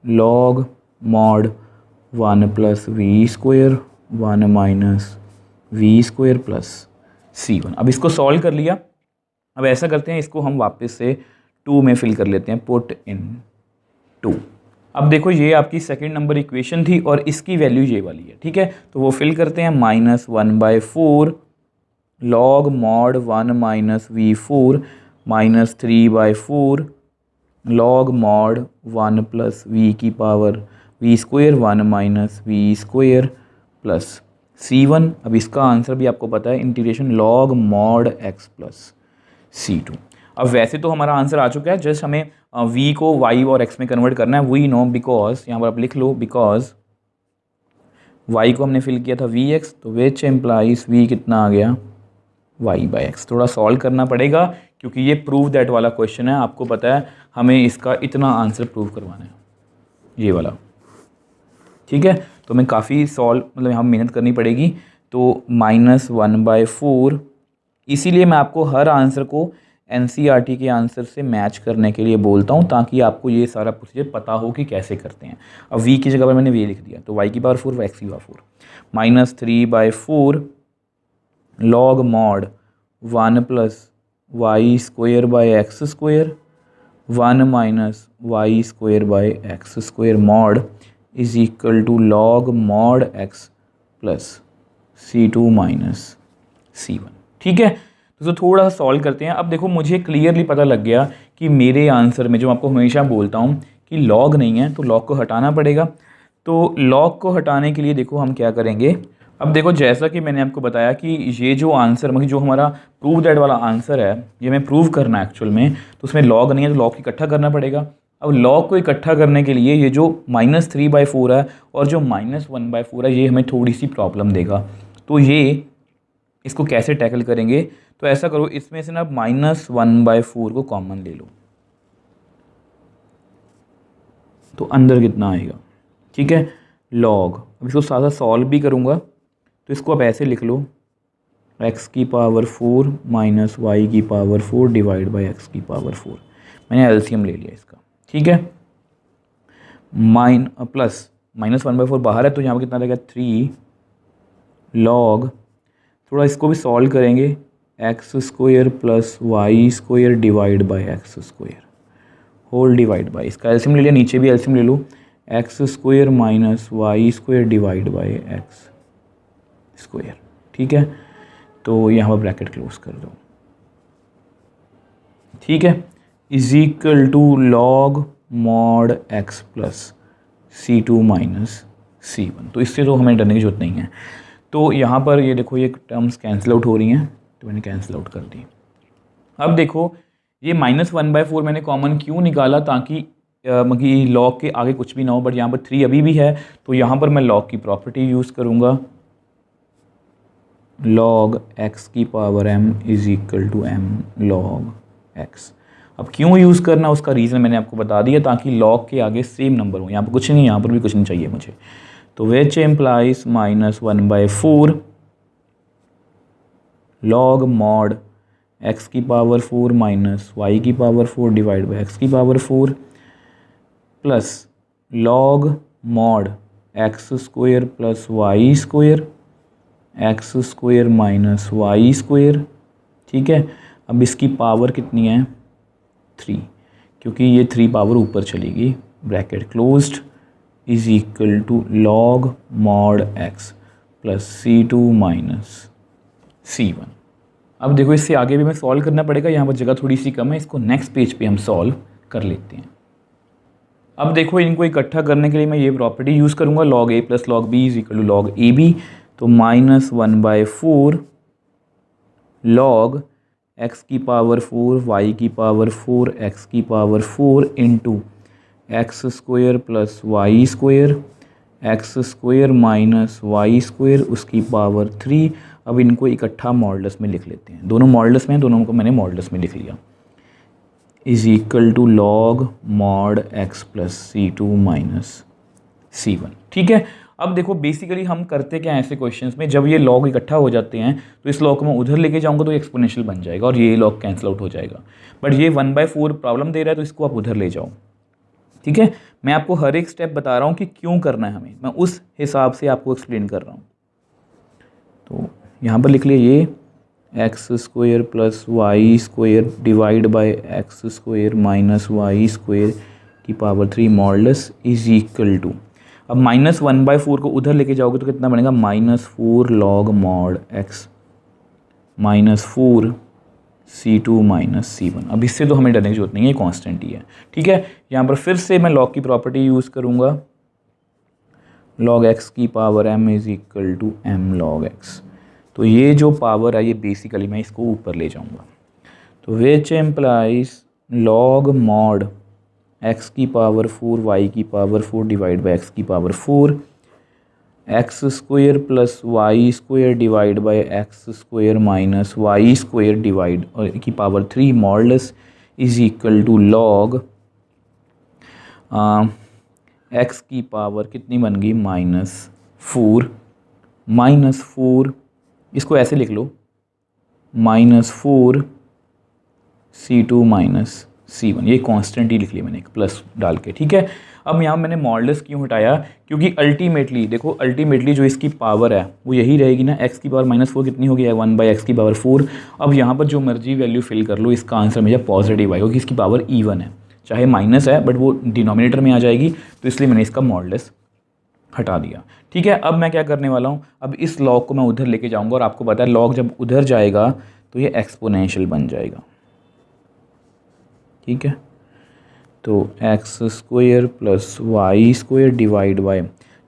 log mod 1 plus v square 1 minus we square plus c1। अब इसको सॉल्व कर लिया। अब ऐसा करते हैं, इसको हम वापस से 2 में फिल कर लेते हैं, पुट इन 2। अब देखो ये आपकी सेकंड नंबर इक्वेशन थी और इसकी वैल्यू ये वाली है, ठीक है। तो वो फिल करते हैं, minus 1/4 log mod 1 minus v4 minus 3/4 log mod 1 plus v की power v square 1 minus we square plus c1। अब इसका आंसर भी आपको पता है, integration log mod x plus c2। अब वैसे तो हमारा आंसर आ चुका है, जस्ट हमें v को y और x में कन्वर्ट करना है। वी नो बिकॉज, यहाँ पर आप लिख लो बिकॉज y को हमने फिल किया था vx, तो विच एम्प्लाइज v कितना आ गया y/x। थोड़ा सॉल्व करना पड़ेगा क्योंकि ये प्रूव दैट वाला क्वेश्चन है, आपको पता है हमें इसका इतना आंसर प्रूव करवाना है, ये वाला, ठीक है। तो हमें काफ़ी सॉल्व मतलब यहाँ मेहनत करनी पड़ेगी। तो माइनस 1/4, इसीलिए मैं आपको हर आंसर को NCERT के आंसर से मैच करने के लिए बोलता हूँ ताकि आपको ये सारा प्रोसीजर पता हो कि कैसे करते हैं। अब v की जगह पर मैंने v लिख दिया, तो y की पावर 4 x की power 4 minus 3/4 log mod 1 plus y square by x square 1 minus y square by x square mod is equal to log mod x plus c2 minus c1, ठीक है। तो थोड़ा सा सॉल्व करते हैं। अब देखो मुझे क्लियरली पता लग गया कि मेरे आंसर में, जो आपको हमेशा बोलता हूँ कि लॉग नहीं है तो लॉग को हटाना पड़ेगा। तो लॉग को हटाने के लिए देखो हम क्या करेंगे। अब देखो जैसा कि मैंने आपको बताया कि ये जो आंसर मतलब जो हमारा प्रूव दैट वाला आंसर है ये हमें प्रूव करना है एक्चुअल में, तो उसमें लॉग नहीं है तो लॉग इकट्ठा करना पड़ेगा। अब लॉग को इकट्ठा करने के लिए ये जो माइनस 3/4 है और जो माइनस 1/4 है ये हमें थोड़ी सी प्रॉब्लम देगा। तो ये इसको कैसे टैकल करेंगे, तो ऐसा करो इसमें से ना माइनस 1/4 को कॉमन ले लो, तो अंदर कितना आएगा, ठीक है, लॉग। अब इसको सारा सॉल्व भी करूँगा तो इसको आप ऐसे लिख लो x की पावर 4 माइनस वाई की पावर 4 डिवाइड बाई एक्स की पावर 4। मैंने एलसीएम ले लिया इसका, ठीक है। प्लस माइनस 1/4 बाहर है तो यहाँ पर कितना रहेगा 3 लॉग, थोड़ा इसको भी सॉल्व करेंगे, x square plus y square divide by x square whole divide by, इसका एलसीएम ले लिया, नीचे भी एलसीएम ले लो, x square minus y square divide by x square, ठीक है। तो यहाँ पर ब्रैकेट क्लोज कर दो, ठीक है, is equal to log mod x plus c2 minus c1। तो इससे तो हमें डरने की जरूरत नहीं है। तो यहाँ पर ये देखो ये टर्म्स कैंसिल आउट हो रही हैं, तो मैंने कैंसिल आउट कर दी। अब देखो ये माइनस 1/4 मैंने कॉमन क्यों निकाला, ताकि मतलब लॉग के आगे कुछ भी ना हो, बट यहाँ पर 3 अभी भी है, तो यहाँ पर मैं लॉग की प्रॉपर्टी यूज़ करूँगा, log x की power m is equal to m log x। अब क्यों यूज़ करना उसका रीज़न मैंने आपको बता दिया, ताकि log के आगे सेम नंबर हो। यहाँ पर कुछ नहीं, यहाँ पर भी कुछ नहीं चाहिए मुझे। तो which implies -1/4 log mod x की पावर 4 माइनस वाई की पावर 4 डिवाइड बाई एक्स की power 4 plus log mod x square plus y square x square minus y square. ठीक है, अब इसकी पावर कितनी है 3, क्योंकि ये 3 पावर ऊपर चलेगी, bracket closed, is equal to log mod x plus C2 minus C1। अब देखो इससे आगे भी मैं सॉल्व करना पड़ेगा, यहाँ पर जगह थोड़ी सी कम है, इसको नेक्स्ट पेज पे हम सॉल्व कर लेते हैं। अब देखो इनको इकट्ठा करने के लिए मैं ये प्रॉपर्टी यूज़ करूँगा, log a plus log b is equal to log ab। तो -1/4 log x की पावर 4 y की पावर 4 x की power 4 into x square plus y square x square minus y square उसकी पावर 3। अब इनको इकट्ठा modulus में लिख लेते हैं, दोनों मॉडुलस में, दोनों को मैंने मॉडुलस में लिख लिया, is equal to log mod x plus C2 minus C1। ठीक है, अब देखो बेसिकली हम करते क्या हैं ऐसे क्वेश्चंस में, जब ये लॉग इकट्ठा हो जाते हैं तो इस लॉग को मैं उधर लेके जाऊंगा तो एक्सपोनेंशियल बन जाएगा और ये लॉग कैंसिल आउट हो जाएगा। बट ये 1/4 प्रॉब्लम दे रहा है तो इसको आप उधर ले जाओ। ठीक है, मैं आपको हर एक स्टेप बता रहा हूँ कि क्यों करना है हमें, मैं उस हिसाब से आपको एक्सप्लेन कर रहा हूँ। तो यहाँ पर लिख लिए ये x square plus y square divide by x square minus y square की power 3 modulus is equal to, अब -1/4 को उधर लेके जाओगे तो कितना बनेगा, -4 log mod x minus 4 C2 minus C1। अब इससे तो हमें डरने की जरूरत नहीं है, कांस्टेंट ही है। ठीक है, यहाँ पर फिर से मैं log की प्रॉपर्टी यूज़ करूँगा, log x की power m is equal to m log x। तो ये जो पावर है ये बेसिकली मैं इसको ऊपर ले जाऊँगा, तो which implies log mod x की पावर 4 y की पावर 4 डिवाइड बाई एक्स की power 4 x square plus y square divide by x square minus y square divide की power 3 modulus is equal to log x की power कितनी बन गई -4 इसको ऐसे लिख लो -4 C2 माइनस C1, ये कांस्टेंट ही लिख लिया मैंने एक प्लस डाल के। ठीक है, अब यहाँ मैंने मॉडुलस क्यों हटाया, क्योंकि अल्टीमेटली देखो अल्टीमेटली जो इसकी पावर है वो यही रहेगी ना, x की पावर -4 कितनी हो गई है 1/x की पावर 4। अब यहाँ पर जो मर्जी वैल्यू फिल कर लो, इसका आंसर मेरा पॉजिटिव आएगा क्योंकि इसकी पावर इवन है, चाहे माइनस है बट वो डिनोमिनेटर में आ जाएगी, तो इसलिए मैंने इसका मॉडुलस हटा दिया। ठीक है, अब मैं क्या करने वाला हूँ, अब इस लॉग को मैं उधर लेके जाऊँगा और आपको पता है लॉग जब उधर जाएगा तो ये एक्सपोनेंशियल बन जाएगा। ठीक है, तो x square plus y square divide by,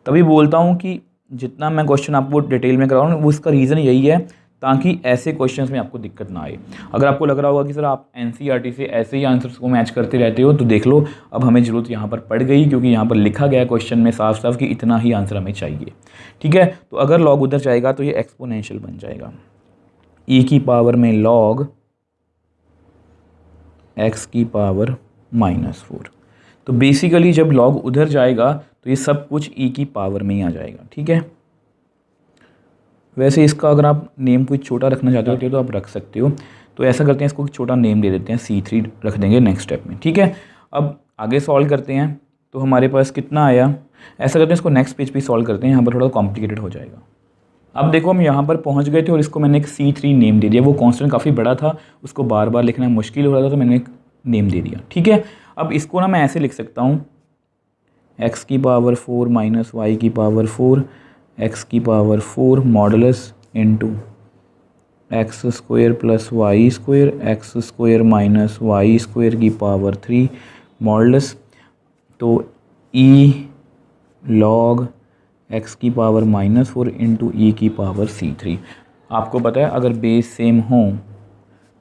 तभी बोलता हूँ कि जितना मैं क्वेश्चन आपको डिटेल में कराऊँ वो इसका रीज़न यही है ताकि ऐसे क्वेश्चंस में आपको दिक्कत ना आए। अगर आपको लग रहा होगा कि सर आप एनसीईआरटी से ऐसे ही आंसर्स को मैच करते रहते हो, तो देख लो अब हमें ज़रूरत यहाँ पर पड़ गई, क्योंकि यहाँ पर लिखा गया क्वेश्चन में साफ साफ कि इतना ही आंसर हमें चाहिए। ठीक है, तो अगर लॉग उधर जाएगा तो ये एक्सपोनेंशियल बन जाएगा, ई की पावर में लॉग एक्स की पावर -4। तो बेसिकली जब लॉग उधर जाएगा तो ये सब कुछ ई की पावर में ही आ जाएगा। ठीक है, वैसे इसका अगर आप नेम कोई छोटा रखना चाहते हो तो आप रख सकते हो, तो ऐसा करते हैं इसको छोटा नेम दे देते हैं, C3 रख देंगे नेक्स्ट स्टेप में। ठीक है, अब आगे सॉल्व करते हैं, तो हमारे पास कितना आया, ऐसा करते हैं इसको नेक्स्ट पेज पे सॉल्व करते हैं, यहाँ पर थोड़ा कॉम्प्लिकेटेड हो जाएगा। अब देखो हम यहाँ पर पहुँच गए थे और इसको मैंने एक C3 नेम दे दिया, वो कॉन्स्टेंट काफ़ी बड़ा था, उसको बार बार लिखना मुश्किल हो रहा था, तो मैंने एक नेम दे दिया। ठीक है, अब इसको ना मैं ऐसे लिख सकता हूँ, एक्स की पावर 4 माइनस वाई की पावर 4 एक्स की power 4 modulus into x square plus y square x square minus y square की पावर 3 मॉडुलस। तो ई लॉग एक्स की पावर -4 इंटू ई की पावर C3। आपको पता है अगर बेस सेम हो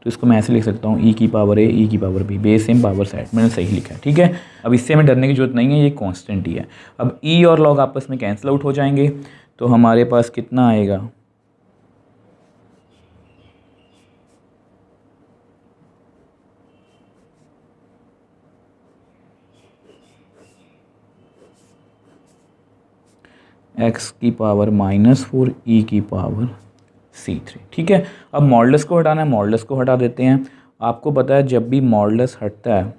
तो इसको मैं ऐसे लिख सकता हूँ ई की पावर ए ई की power b, base same power set, मैंने सही लिखा है। ठीक है, अब इससे हमें डरने की जरूरत नहीं है, ये कांस्टेंट ही है। अब ई और लॉग आपस में कैंसिल आउट हो जाएंगे, तो हमारे पास कितना आएगा, x की पावर -4 e की पावर c3। ठीक है, अब मॉडुलस को हटाना है, मॉडुलस को हटा देते हैं। आपको पता है जब भी मॉडुलस हटता है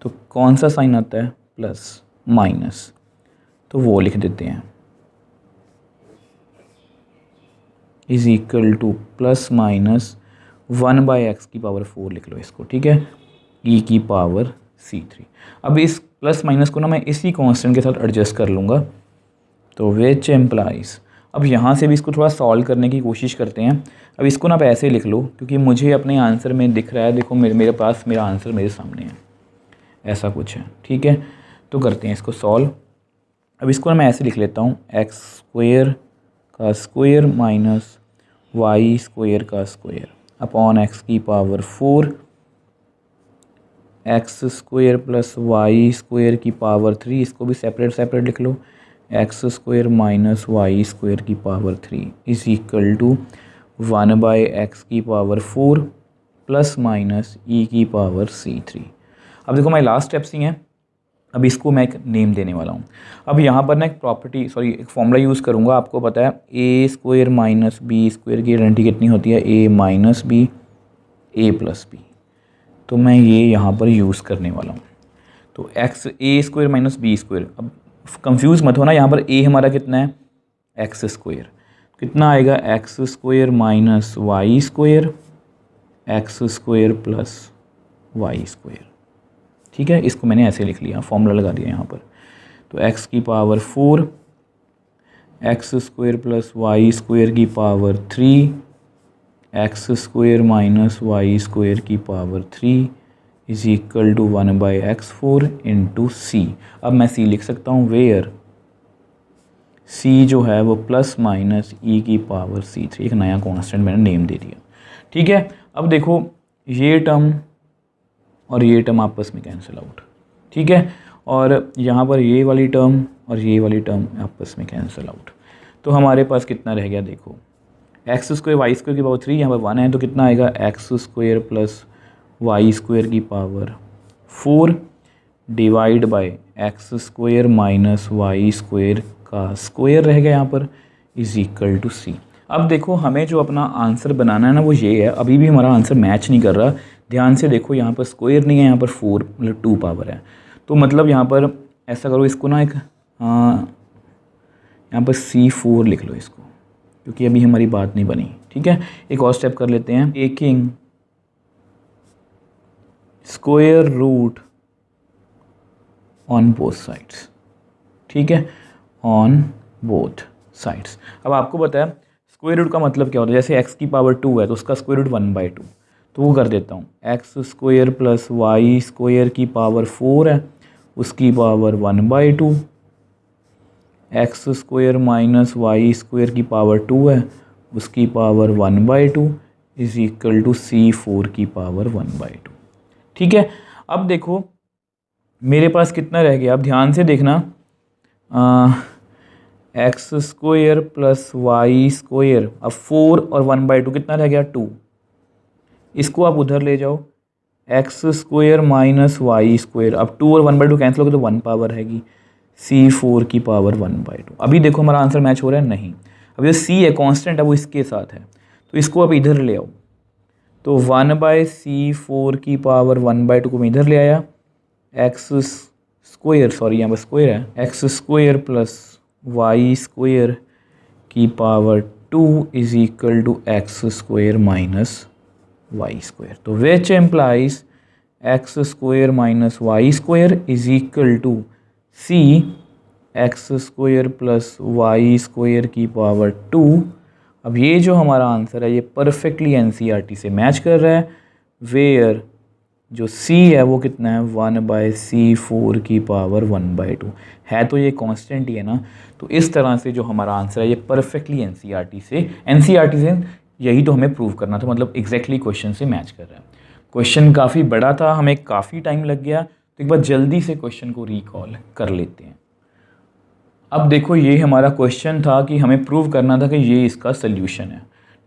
तो कौन सा साइन आता है, प्लस माइनस, तो वो लिख देते हैं is equal two plus minus 1/x की पावर 4 लिख लो इसको। ठीक है, e की पावर c3। अब इस प्लस माइनस को ना मैं इसी कांस्टेंट के साथ एडजस्ट कर लूँगा, तो विच एम्प्लाइज, अब यहाँ से भी इसको थोड़ा सॉल्व करने की कोशिश करते हैं। अब इसको ना आप ऐसे लिख लो, क्योंकि मुझे अपने आंसर में दिख रहा है, देखो मेरे पास मेरा आंसर मेरे सामने है, ऐसा कुछ है। ठीक है, तो करते हैं इसको सॉल्व। अब इसको ना मैं ऐसे लिख लेता हूँ, एक्स स्क्वायर का स्क्वायर माइनस वाई स्क्वायर का स्क्वायर अपॉन एक्स की power 4, x square plus y square की पावर 3, इसको भी सेपरेट सेपरेट लिख लो, x square minus y square की power 3 is equal to 1/x की पावर 4 प्लस माइनस ई की पावर c3। अब देखो हमारी लास्ट स्टेप्स ही हैं, अब इसको मैं एक नेम देने वाला हूँ। अब यहाँ पर ना एक प्रॉपर्टी एक फॉर्मूला यूज़ करूँगा। आपको पता है ए स्क्वायर माइनस बी स्क्वायर की आइडेंटिटी कितनी होती है, ए माइनस बी ए प्लस बी, तो मैं ये यहाँ पर यूज़ करने वाला हूँ। तो एक्स ए स्क्वायर माइनस बी स्क्वायर, अब कंफ्यूज मत होना, यहाँ पर ए हमारा कितना है, एक्स स्क्वायर, कितना आएगा, x square minus y square x square plus y square. ठीक है, इसको मैंने ऐसे लिख लिया, फॉर्मूला लगा दिया यहाँ पर। तो एक्स की power 4 x square plus y square की power 3 x square minus y square की power 3 is equal to 1/x4 into c. अब मैं सी लिख सकता हूँ, वेयर सी जो है वो प्लस माइनस ई की पावर c3, एक नया कांस्टेंट मैंने नेम दे दिया। ठीक है, अब देखो ये टर्म और ये टर्म आपस में कैंसिल आउट। ठीक है, और यहाँ पर ये वाली टर्म और ये वाली टर्म आपस में कैंसिल आउट, तो हमारे पास कितना रह गया, देखो एक्स स्क्वायर वाई स्क्वायर की पावर 3 यहाँ पर 1 है, तो कितना आएगा, x square plus y square की power 4 divide by x square minus y square का स्क्वायर रह गया यहाँ पर इज इक्वल टू सी। अब देखो हमें जो अपना आंसर बनाना है ना वो ये है, अभी भी हमारा आंसर मैच नहीं कर रहा। ध्यान से देखो, यहाँ पर स्क्वायर नहीं है, यहाँ पर 4 मतलब 2 पावर है, तो मतलब यहाँ पर ऐसा करो, इसको ना एक यहाँ पर C4 लिख लो इसको, क्योंकि अभी हमारी बात नहीं बनी। ठीक है, एक और स्टेप कर लेते हैं, taking square root on both sides. ठीक है, ऑन बोथ साइड्स। अब आपको पता है स्क्वायर रूट का मतलब क्या होता है, जैसे x की पावर 2 है तो उसका स्क्वायर रूट 1/2, तो वो कर देता हूँ, x square plus y square की पावर 4 है, उसकी power 1/2, x square minus y square की पावर 2 है, उसकी power 1/2 is equal to C4 की पावर 1/2। ठीक है, अब देखो मेरे पास कितना रह गया, अब ध्यान से देखना, x square plus y square, अब 4 और 1/2 कितना रह गया, 2, इसको आप उधर ले जाओ, x square minus y square, अब 2 और 1/2 कैंसिल हो गए तो 1 पावर रहेगी, C4 की पावर 1/2। अभी देखो हमारा आंसर मैच हो रहा है, नहीं, अब ये C है कांस्टेंट है वो इसके साथ है, तो इसको आप इधर ले आओ, तो 1/C4 की पावर 1/2 को मैं इधर ले आया, एक्स स्क्वायर, सॉरी यहाँ पर स्क्वायर है, x square plus y square की power 2 is equal to x square minus y square. तो which implies x square minus y square is equal to c x square plus y square की power 2। अब ये जो हमारा answer है ये perfectly NCERT से मैच कर रहा है, वेयर जो C है वो कितना है, 1/C4 की पावर 1/2 है, तो ये कांस्टेंट ही है ना। तो इस तरह से जो हमारा आंसर है ये परफेक्टली एनसीईआरटी से यही तो हमें प्रूव करना था, मतलब एग्जैक्टली क्वेश्चन से मैच कर रहा है। क्वेश्चन काफ़ी बड़ा था, हमें काफ़ी टाइम लग गया, तो एक बार जल्दी से क्वेश्चन को रिकॉल कर लेते हैं। अब देखो ये हमारा क्वेश्चन था कि हमें प्रूव करना था कि ये इसका सल्यूशन है,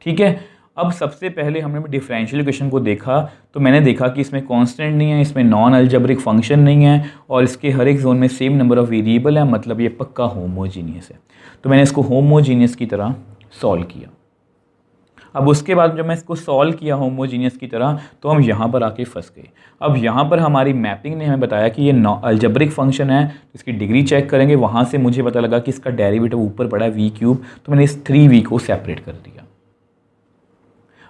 ठीक है। अब सबसे पहले हमने डिफरेंशियल इक्वेशन को देखा, तो मैंने देखा कि इसमें कांस्टेंट नहीं है, इसमें नॉन अलजेब्रिक फंक्शन नहीं है, और इसके हर एक जोन में सेम नंबर ऑफ वेरिएबल है, मतलब ये पक्का होमोजीनियस है। तो मैंने इसको होमोजीनियस की तरह सॉल्व किया। अब उसके बाद जब मैं इसको सॉल्व किया होमोजीनियस की तरह, तो हम यहाँ पर आके फंस गए। अब यहाँ पर हमारी मैपिंग ने हमें बताया कि ये अलजेब्रिक फंक्शन है, तो इसकी डिग्री चेक करेंगे, वहाँ से मुझे पता लगा कि इसका डेरिवेटिव ऊपर पड़ा है v³, तो मैंने इस 3v को सेपरेट कर दिया।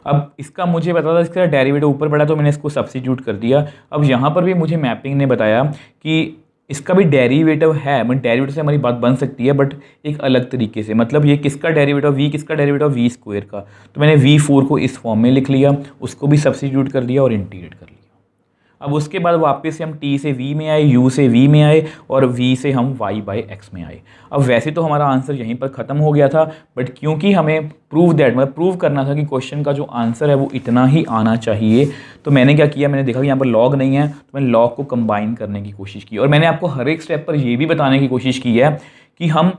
अब इसका मुझे पता था इसका डेरिवेटिव ऊपर पड़ा, तो मैंने इसको सब्स्टिट्यूट कर दिया। अब यहाँ पर भी मुझे मैपिंग ने बताया कि इसका भी डेरिवेटिव है, मतलब डेरिवेटिव से हमारी बात बन सकती है, बट एक अलग तरीके से। मतलब ये किसका डेरिवेटिव, v किसका डेरिवेटिव, v² का। तो मैंने v4 को इस फॉर्म में लिख लिया, उसको भी सब्स्टिट्यूट कर दिया और इंटीग्रेट कर लिया। अब उसके बाद वापस से हम t से v में आए, u से v में आए, और v से हम y/x में आए। अब वैसे तो हमारा आंसर यहीं पर ख़त्म हो गया था, बट क्योंकि हमें मतलब प्रूव करना था कि क्वेश्चन का जो आंसर है वो इतना ही आना चाहिए, तो मैंने क्या किया, मैंने देखा कि यहाँ पर लॉग नहीं है, तो मैंने लॉग को कंबाइन करने की कोशिश की। और मैंने आपको हर एक स्टेप पर ये भी बताने की कोशिश की है कि हम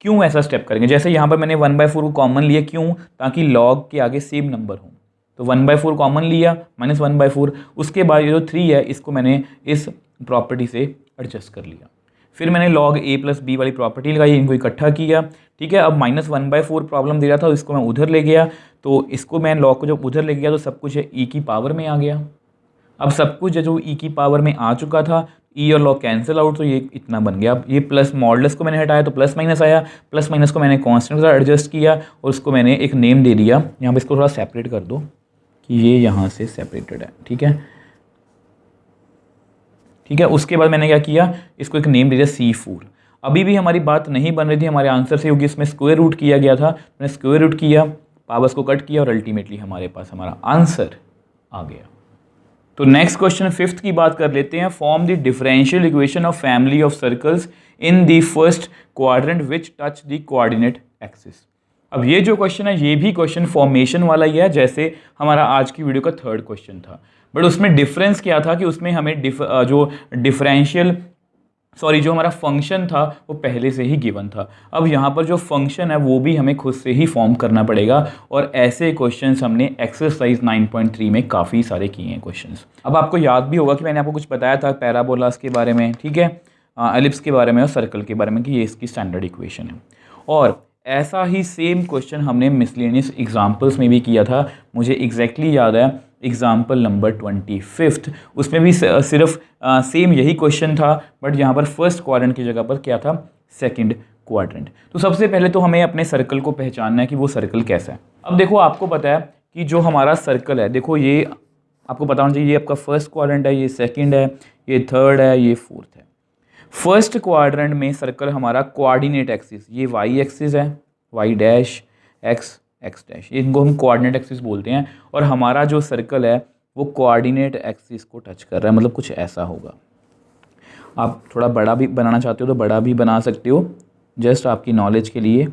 क्यों ऐसा स्टेप करेंगे। जैसे यहाँ पर मैंने 1/4 को कॉमन लिया, क्यों, ताकि लॉग के आगे सेम नंबर हो। तो 1/4 कॉमन लिया, -1/4। उसके बाद ये जो 3 है इसको मैंने इस प्रॉपर्टी से एडजस्ट कर लिया। फिर मैंने log a + b वाली प्रॉपर्टी लगाई, इनको इकट्ठा किया, ठीक है। अब -1/4 प्रॉब्लम दे रहा था, इसको मैं उधर ले गया, तो इसको मैं log को जब उधर ले गया तो सब कुछ e की पावर में आ गया। अब सब कुछ जो e की पावर में आ चुका था, e और log कैंसिल आउट, तो ये इतना बन गया। अब ये प्लस मॉडुलस को मैंने हटाया तो प्लस माइनस आया, प्लस माइनस को मैंने कांस्टेंट के साथ एडजस्ट किया और उसको मैंने एक नेम दे दिया। यहाँ पर इसको थोड़ा सेपरेट कर दो कि ये यहाँ से सेपरेटेड है, ठीक है, ठीक है। उसके बाद मैंने क्या किया, इसको एक नेम दे दिया C4। अभी भी हमारी बात नहीं बन रही थी हमारे आंसर से, क्योंकि इसमें स्क्वायर रूट किया गया था। मैंने स्क्वायर रूट किया, पावर्स को कट किया और अल्टीमेटली हमारे पास हमारा आंसर आ गया। तो नेक्स्ट क्वेश्चन 5th की बात कर लेते हैं। Form the differential equation of family of circles in the first quadrant which touch the coordinate axis. अब ये जो क्वेश्चन है ये भी क्वेश्चन फॉर्मेशन वाला ही है, जैसे हमारा आज की वीडियो का 3rd क्वेश्चन था, बट उसमें डिफरेंस क्या था कि उसमें हमें जो हमारा फंक्शन था वो पहले से ही गिवन था। अब यहाँ पर जो फंक्शन है वो भी हमें खुद से ही फॉर्म करना पड़ेगा, और ऐसे क्वेश्चंस हमने एक्सरसाइज 9.3 में काफ़ी सारे किए हैं क्वेश्चंस। अब आपको याद भी होगा कि मैंने आपको कुछ बताया था पैराबोलास के बारे में, ठीक है, एलिप्स के बारे में और सर्कल के बारे में, कि ये इसकी स्टैंडर्ड इक्वेशन है। और ऐसा ही सेम क्वेश्चन हमने मिसलेनियस एग्जाम्पल्स में भी किया था, मुझे एग्जैक्टली याद है, एग्जाम्पल नंबर 25, उसमें भी सिर्फ सेम यही क्वेश्चन था, बट यहाँ पर फर्स्ट क्वाड्रेंट की जगह पर क्या था, सेकंड क्वाड्रेंट। तो सबसे पहले तो हमें अपने सर्कल को पहचानना है कि वो सर्कल कैसा है। अब देखो आपको पता है कि जो हमारा सर्कल है, देखो ये आपको पता होना चाहिए, ये आपका फर्स्ट क्वाड्रेंट है, ये सेकंड है, ये थर्ड है, ये फोर्थ है। फर्स्ट क्वाड्रेंट में सर्कल हमारा कोऑर्डिनेट एक्सिस, ये वाई एक्सिस है, y dash x x dash, इनको हम कोऑर्डिनेट एक्सिस बोलते हैं। और हमारा जो सर्कल है वो कोऑर्डिनेट एक्सिस को टच कर रहा है, मतलब कुछ ऐसा होगा। आप थोड़ा बड़ा भी बनाना चाहते हो तो बड़ा भी बना सकते हो, जस्ट आपकी नॉलेज के लिए।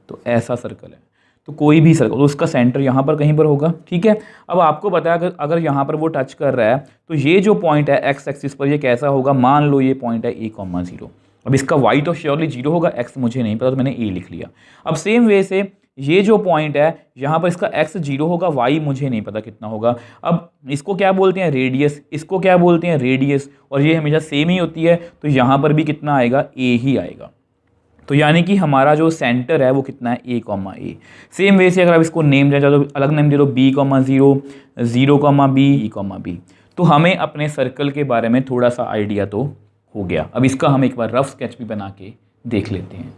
तो ऐसा सर्कल है, तो कोई भी सर्कल, तो उसका सेंटर यहाँ पर कहीं पर होगा, ठीक है। अब आपको पता है अगर यहाँ पर वो टच कर रहा है तो ये जो पॉइंट है एक्स एक्सिस पर, ये कैसा होगा, मान लो ये पॉइंट है a,0। अब इसका y तो श्योरली 0 होगा, x मुझे नहीं पता तो मैंने a लिख लिया। अब सेम वे से ये जो पॉइंट है यहाँ पर इसका x 0 होगा, y मुझे नहीं पता कितना होगा। अब इसको क्या बोलते हैं, रेडियस, इसको क्या बोलते हैं, रेडियस, और ये हमेशा सेम ही होती है, तो यहाँ पर भी कितना आएगा, a ही आएगा। तो यानी कि हमारा जो सेंटर है वो कितना है, a,a। सेम वे से अगर आप इसको नेम देना चाहते हो, अलग नेम दे दो, b,0, 0,b, e,b। तो हमें अपने सर्कल के बारे में थोड़ा सा आइडिया तो हो गया। अब इसका हम एक बार रफ स्केच भी बना के देख लेते हैं।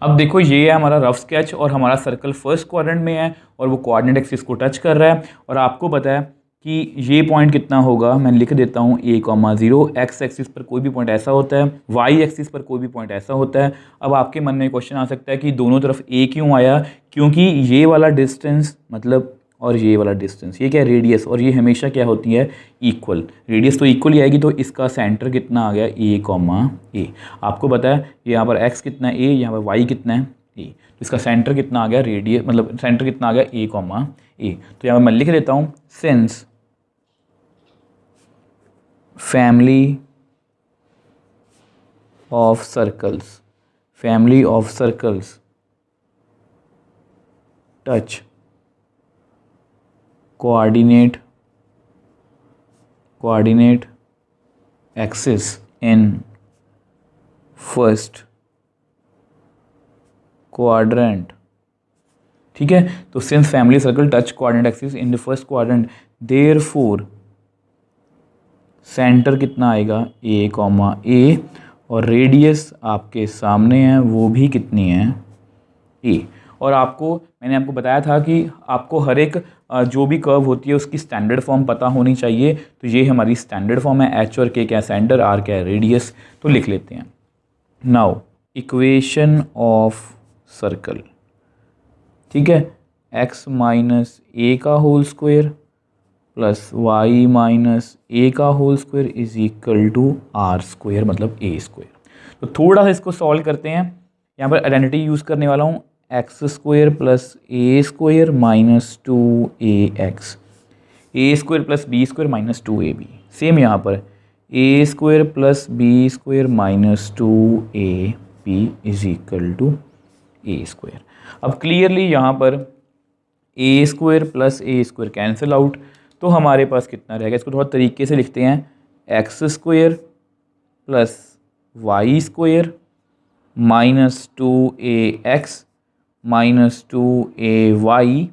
अब देखो ये है हमारा रफ स्केच, और हमारा सर्कल फर्स्ट क्वाड्रेंट में है और वो कोऑर्डिनेट एक्सिस को टच कर रहा है। और आपको पता है कि ये पॉइंट कितना होगा, मैं लिख देता हूँ a,0। एक्स एक्सिस पर कोई भी पॉइंट ऐसा होता है, वाई एक्सिस पर कोई भी पॉइंट ऐसा होता है। अब आपके मन में क्वेश्चन आ सकता है कि दोनों तरफ a क्यों आया, क्योंकि ये वाला डिस्टेंस मतलब और ये वाला डिस्टेंस, ये क्या है, रेडियस, और ये हमेशा क्या होती है, इक्वल। रेडियस तो इक्वल ही आएगी, तो इसका सेंटर कितना आ गया, a,a। आपको पता है यहाँ पर x कितना है a, यहाँ पर y कितना है ए। तो इसका सेंटर कितना आ गया, रेडियस मतलब सेंटर कितना आ गया ए कॉमा ए। तो यहाँ मैं लिख देता हूँ since family of circles touch coordinate axis in first quadrant, ठीक है। तो since family circle touch coordinate axis in the first quadrant, therefore centre कितना आएगा ए कॉमा ए, और रेडियस आपके सामने है वो भी कितनी है ए। और मैंने आपको बताया था कि आपको हर एक जो भी कर्व होती है उसकी स्टैंडर्ड फॉर्म पता होनी चाहिए। तो ये हमारी स्टैंडर्ड फॉर्म है, एच और के क्या सेंटर, आर क्या है रेडियस। तो लिख लेते हैं नाउ इक्वेशन ऑफ सर्कल, ठीक है, एक्स माइनस ए का whole square plus y minus ए का whole square is equal to r square मतलब ए स्क्वायर। तो थोड़ा सा इसको सॉल्व करते हैं। यहाँ पर आइडेंटिटी यूज़ करने वाला हूँ, x square plus A square minus 2ax, a square plus B square minus 2ab। Same यहाँ पर a square plus B square minus 2ab is equal to A square. अब क्लियरली यहाँ पर a square plus A square cancel out, तो हमारे पास कितना रहेगा, इसको थोड़ा तरीके से लिखते हैं, x square plus y square minus 2ax minus 2ay।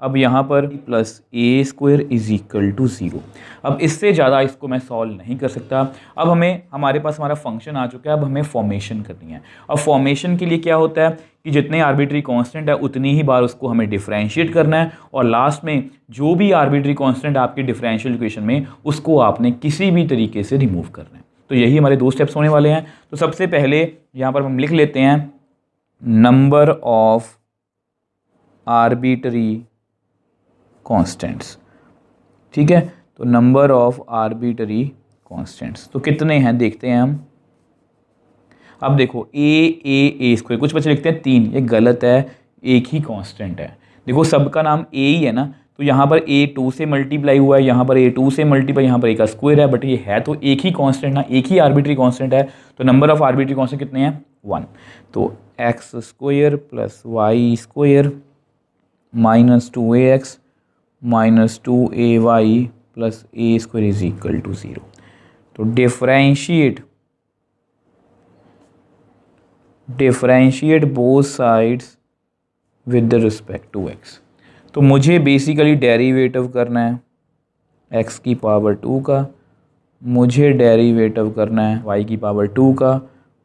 अब यहाँ पर plus A square is equal to 0। अब इससे ज़्यादा इसको मैं सॉल्व नहीं कर सकता। अब हमारे पास हमारा फंक्शन आ चुका है, अब हमें फॉर्मेशन करनी है। अब फॉर्मेशन के लिए क्या होता है कि जितने आर्बिट्री कांस्टेंट है उतनी ही बार उसको हमें डिफरेंशिएट करना है, और लास्ट में जो भी आर्बिट्री कांस्टेंट आपकी डिफरेंशियल इक्वेशन में उसको आपने किसी भी तरीके से रिमूव करना है। तो यही हमारे 2 स्टेप्स होने वाले हैं। तो सबसे पहले यहाँ पर हम लिख लेते हैं नंबर ऑफ आर्बिट्री कांस्टेंट्स, ठीक है। तो नंबर ऑफ आर्बिट्री कांस्टेंट्स तो कितने हैं देखते हैं हम। अब देखो ए स्क्वायर, कुछ बच्चे लिखते हैं 3, ये गलत है, एक ही कांस्टेंट है। देखो सबका नाम ए ही है ना, तो यहाँ पर ए 2 से मल्टीप्लाई हुआ है, यहाँ पर ए 2 से मल्टीप्लाई, यहाँ पर ए का स्क्वायर है, बट ये है तो एक ही कांस्टेंट ना, एक ही आर्बिट्री कांस्टेंट है। तो नंबर ऑफ आर्बिट्री कांस्टेंट कितने हैं 1। तो x square plus y square minus 2ax minus 2ay plus A square is equal to 0। तो differentiate both sides with the respect to x। तो मुझे बेसिकली डेरिवेटिव करना है x की पावर 2 का, मुझे डेरिवेटिव करना है y की पावर 2 का,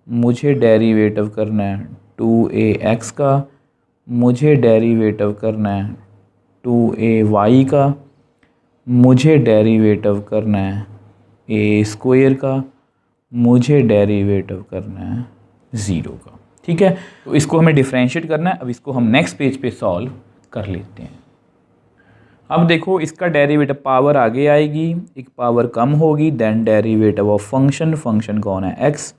मुझे डेरिवेटिव करना है 2ax का, मुझे डेरिवेटिव करना है 2ay का, मुझे डेरिवेटिव करना है ए स्क्वायर का, मुझे डेरिवेटिव करना है 0 का, ठीक है। तो इसको हमें डिफरेंशिएट करना है। अब इसको हम नेक्स्ट पेज पे सॉल्व कर लेते हैं। अब देखो इसका डेरिवेटिव पावर आगे आएगी, एक पावर कम होगी, देन डेरिवेटिव ऑफ फंक्शन कौन है x,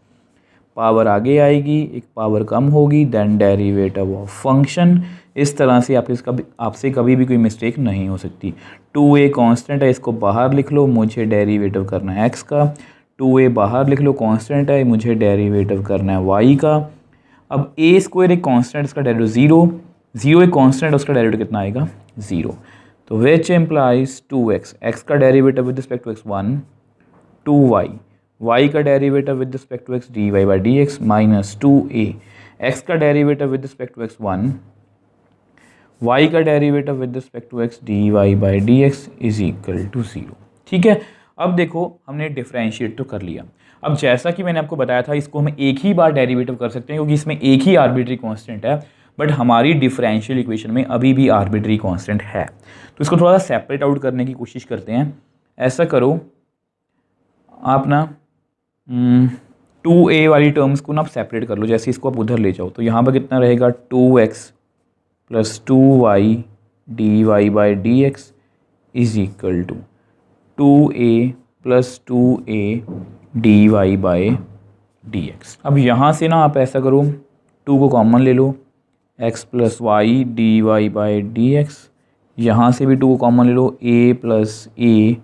पावर आगे आएगी, एक पावर कम होगी, देन डेरिवेटिव ऑफ फंक्शन। इस तरह से आपसे कभी भी कोई मिस्टेक नहीं हो सकती। 2a कांस्टेंट है, इसको बाहर लिख लो, मुझे डेरिवेटिव करना है x का। 2a बाहर लिख लो, कांस्टेंट है, मुझे डेरिवेटिव करना है y का। अब a स्क्वायर एक कांस्टेंट, इसका डेरिवेटिव 0 एक कांस्टेंट, उसका डेरिवेटिव कितना आएगा 0। तो विच इम्प्लाइज 2x, x का derivative with respect to x 1, 2y, y का derivative with respect to x dy by dx minus 2a, x का derivative with respect to x 1, y का derivative with respect to x dy by dx is equal to 0, ठीक है। अब देखो हमने differentiate तो कर लिया। अब जैसा कि मैंने आपको बताया था, इसको हम एक ही बार डेरिवेटिव कर सकते हैं क्योंकि इसमें एक ही आर्बिट्री कांस्टेंट है, बट हमारी डिफरेंशियल इक्वेशन में अभी भी आर्बिट्री कांस्टेंट है। तो इसको थोड़ा सा सेपरेट आउट करने की कोशिश करते हैं। ऐसा करो आप ना 2a वाली टर्म्स को ना आप सेपरेट कर लो, जैसे इसको आप उधर ले जाओ तो यहाँ पर कितना रहेगा 2x plus 2y dy by dx is equal to 2a plus 2a dy by dx। अब यहाँ से ना आप ऐसा करो 2 को कॉमन ले लो, x plus y d y by D x, यहाँ से भी 2 को कॉमन ले लो, a plus a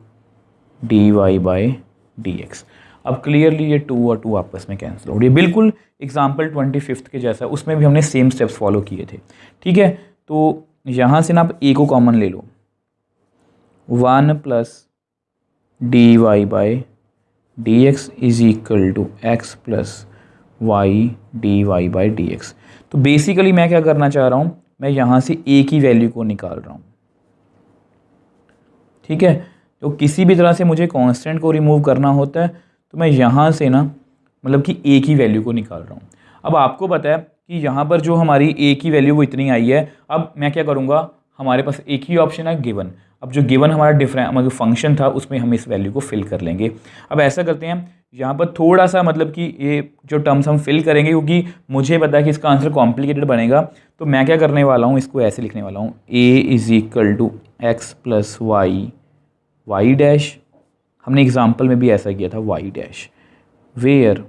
d y by D x. अब क्लियरली ये 2 और 2 आपस में कैंसिल हो रही है, बिल्कुल एग्जाम्पल 25 के जैसा, उसमें भी हमने सेम स्टेप्स फॉलो किए थे। ठीक है, तो यहाँ से ना आप a को कॉमन ले लो, 1 plus d y by D x is equal to x plus y d y by D x. तो बेसिकली मैं क्या करना चाह रहा हूँ, मैं यहाँ से a की वैल्यू को निकाल रहा हूँ। ठीक है, तो किसी भी तरह से मुझे कांस्टेंट को रिमूव करना होता है, तो मैं यहाँ से ना मतलब कि a की वैल्यू को निकाल रहा हूँ। अब आपको पता है कि यहाँ पर जो हमारी a की वैल्यू वो इतनी आई है। अब मैं क्या करूँगा, हमारे पास एक ही ऑप्शन है गिवन। अब जो गिवन हमारा मतलब फंक्शन था उसमें हम इस वैल्यू को फिल कर लेंगे। अब ऐसा करते हैं, यहाँ पर थोड़ा सा मतलब कि ये जो टर्म्स हम फिल करेंगे, क्योंकि मुझे पता है कि इसका आंसर कॉम्प्लिकेटेड बनेगा, तो मैं क्या करने वाला हूँ, इसको ऐसे लिखने वाला हूँ, a is equal to x plus y y dash. हमने एग्जाम्पल में भी ऐसा किया था, y dash, where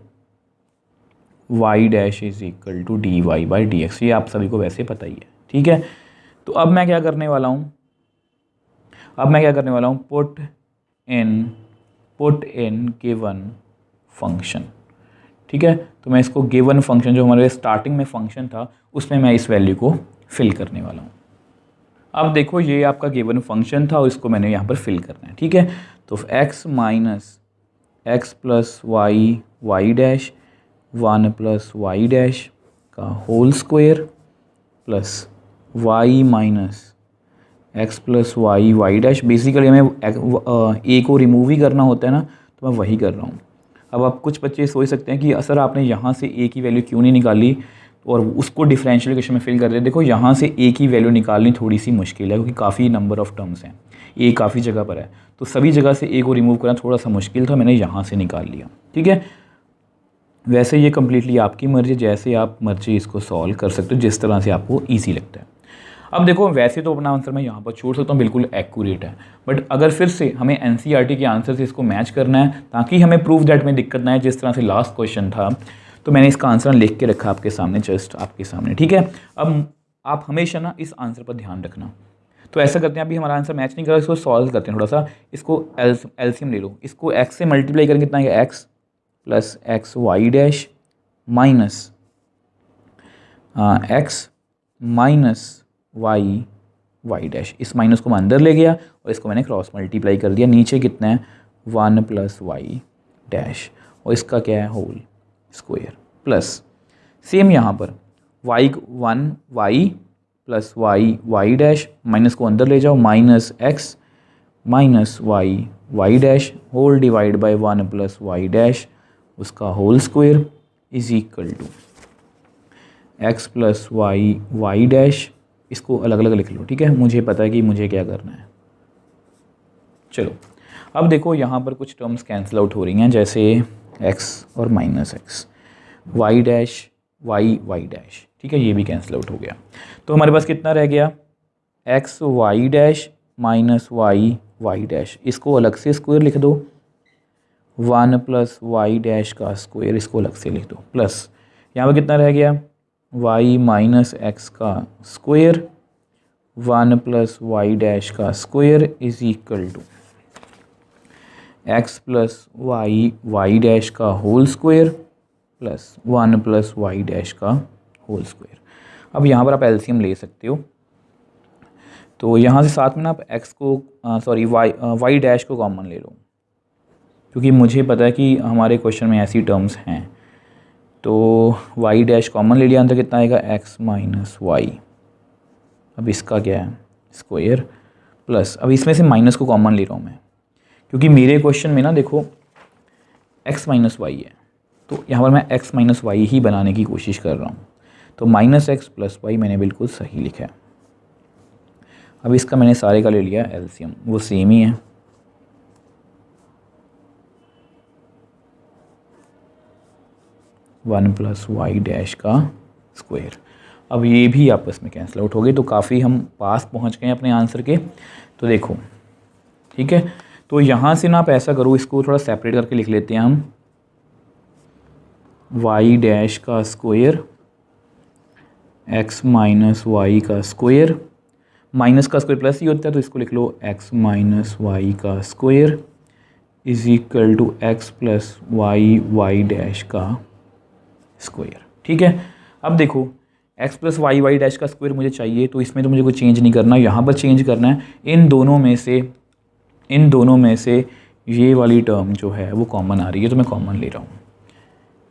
y dash is equal to d y by D x. ये आप सभी को वैसे पता ही है। ठीक है, तो अब मैं क्या करने वाला हूँ, पुट इन गिवन फंक्शन। ठीक है, तो मैं इसको गिवन फंक्शन जो हमारे स्टार्टिंग में फंक्शन था उसमें मैं इस वैल्यू को फिल करने वाला हूँ। अब देखो ये आपका गिवन फंक्शन था और इसको मैंने यहाँ पर फिल करना है। ठीक है, तो x minus x plus y y dash 1 plus y dash का whole square plus y minus x plus y y dash. Basically हमें a को रिमूव ही करना होता है ना, तो मैं वही कर रहा हूँ। अब आप कुछ बच्चे सोच सकते हैं कि सर आपने यहाँ से a की वैल्यू क्यों नहीं निकाली और उसको डिफरेंशियल इक्वेशन में फिल कर रहे हैं। देखो यहाँ से a की वैल्यू निकालनी थोड़ी सी मुश्किल है, क्योंकि काफ़ी नंबर ऑफ़ टर्म्स हैं, a काफ़ी जगह पर है, तो सभी जगह से a को रिमूव करना थोड़ा सा मुश्किल था, मैंने यहाँ से निकाल लिया। ठीक है, वैसे ये कम्प्लीटली आपकी मर्जी, जैसे आप मर्जी इसको सॉल्व कर सकते हो, जिस तरह से आपको ईजी लगता है। अब देखो वैसे तो अपना आंसर मैं यहाँ पर छोड़ सकता हूँ, बिल्कुल एक्यूरेट है, बट अगर फिर से हमें एनसीईआरटी के आंसर से इसको मैच करना है ताकि हमें प्रूफ दैट में दिक्कत ना है, जिस तरह से लास्ट क्वेश्चन था, तो मैंने इसका आंसर लिख के रखा आपके सामने, जस्ट आपके सामने। ठीक है, अब आप हमेशा ना इस आंसर पर ध्यान रखना। तो ऐसा करते हैं, अभी हमारा आंसर मैच नहीं कर रहा, इसको सॉल्व करते हैं थोड़ा सा। इसको एलसीएम ले लो, इसको एक्स से मल्टीप्लाई करेंगे, कितना है x plus x y dash minus x minus y y dash. इस माइनस को मैं अंदर ले गया और इसको मैंने क्रॉस मल्टीप्लाई कर दिया। नीचे कितना है 1 प्लस वाई डैश और इसका क्या है होल स्क्वायर प्लस सेम यहाँ पर y 1 y plus y y dash, minus को अंदर ले जाओ, minus x minus y y dash whole divide by 1 plus y dash उसका whole square is equal to x plus y y dash. इसको अलग अलग लिख लो। ठीक है, मुझे पता है कि मुझे क्या करना है। चलो अब देखो यहाँ पर कुछ टर्म्स कैंसिल आउट हो रही हैं, जैसे x और minus x, y dash y y dash. ठीक है, ये भी कैंसिल आउट हो गया। तो हमारे पास कितना रह गया x y dash minus y y dash. इसको अलग से स्क्वायर लिख दो, 1 प्लस वाई डैश का स्क्वायर इसको अलग से लिख दो, प्लस यहाँ पर कितना रह गया y माइनस एक्स का स्क्वायर 1 प्लस वाई डैश का square is equal to x plus y y dash का whole square plus 1 plus y dash का होल स्क्वायर। अब यहाँ पर आप एलसीएम ले सकते हो, तो यहाँ से साथ में ना आप एक्स को सॉरी वाई डैश को कॉमन ले लो, क्योंकि मुझे पता है कि हमारे क्वेश्चन में ऐसी टर्म्स हैं। तो y डैश कॉमन ले लिया, अंदर कितना आएगा x माइनस वाई। अब इसका क्या है स्क्वायर प्लस, अब इसमें से माइनस को कॉमन ले रहा हूँ मैं, क्योंकि मेरे क्वेश्चन में ना देखो x माइनस वाई है, तो यहाँ पर मैं x माइनस वाई ही बनाने की कोशिश कर रहा हूँ। तो माइनस एक्स प्लस वाई मैंने बिल्कुल सही लिखा है। अब इसका मैंने सारे का ले लिया एलसीएम, वो सेम ही है। वन प्लस वाई डैश का स्क्वायर। अब ये भी आपस में कैंसिल आउट हो गई, तो काफ़ी हम पास पहुंच गए अपने आंसर के। तो देखो ठीक है, तो यहाँ से ना आप ऐसा करो, इसको थोड़ा सेपरेट करके लिख लेते हैं हम, वाई डैश का स्क्वायर एक्स माइनस वाई का स्क्वायर, माइनस का स्क्वायर प्लस ही होता है तो इसको लिख लो एक्स माइनस वाई का square is equal to x plus y y dash का स्क्वायर। ठीक है, अब देखो x plus y y dash का स्क्वायर मुझे चाहिए, तो इसमें तो मुझे कोई चेंज नहीं करना, यहाँ पर चेंज करना है। इन दोनों में से ये वाली टर्म जो है वो कॉमन आ रही है, तो मैं कॉमन ले रहा हूँ।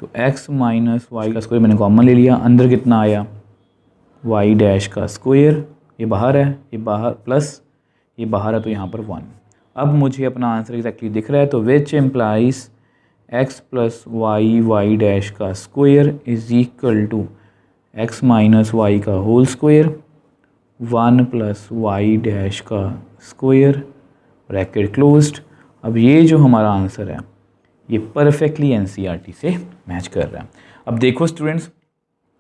तो x माइनस वाई का स्क्वायर मैंने कॉमन ले लिया, अंदर कितना आया y डैश का स्क्वायर, ये बाहर है, ये बाहर प्लस ये बाहर है, तो यहाँ पर 1। अब मुझे अपना आंसर एग्जैक्टली दिख रहा है, तो which implies x plus y y dash का square is equal to x minus y का whole square 1 plus y dash का स्क्वायर ब्रैकेट क्लोज्ड। अब ये जो हमारा आंसर है ये परफेक्टली एनसीईआरटी से मैच कर रहा है। अब देखो स्टूडेंट्स,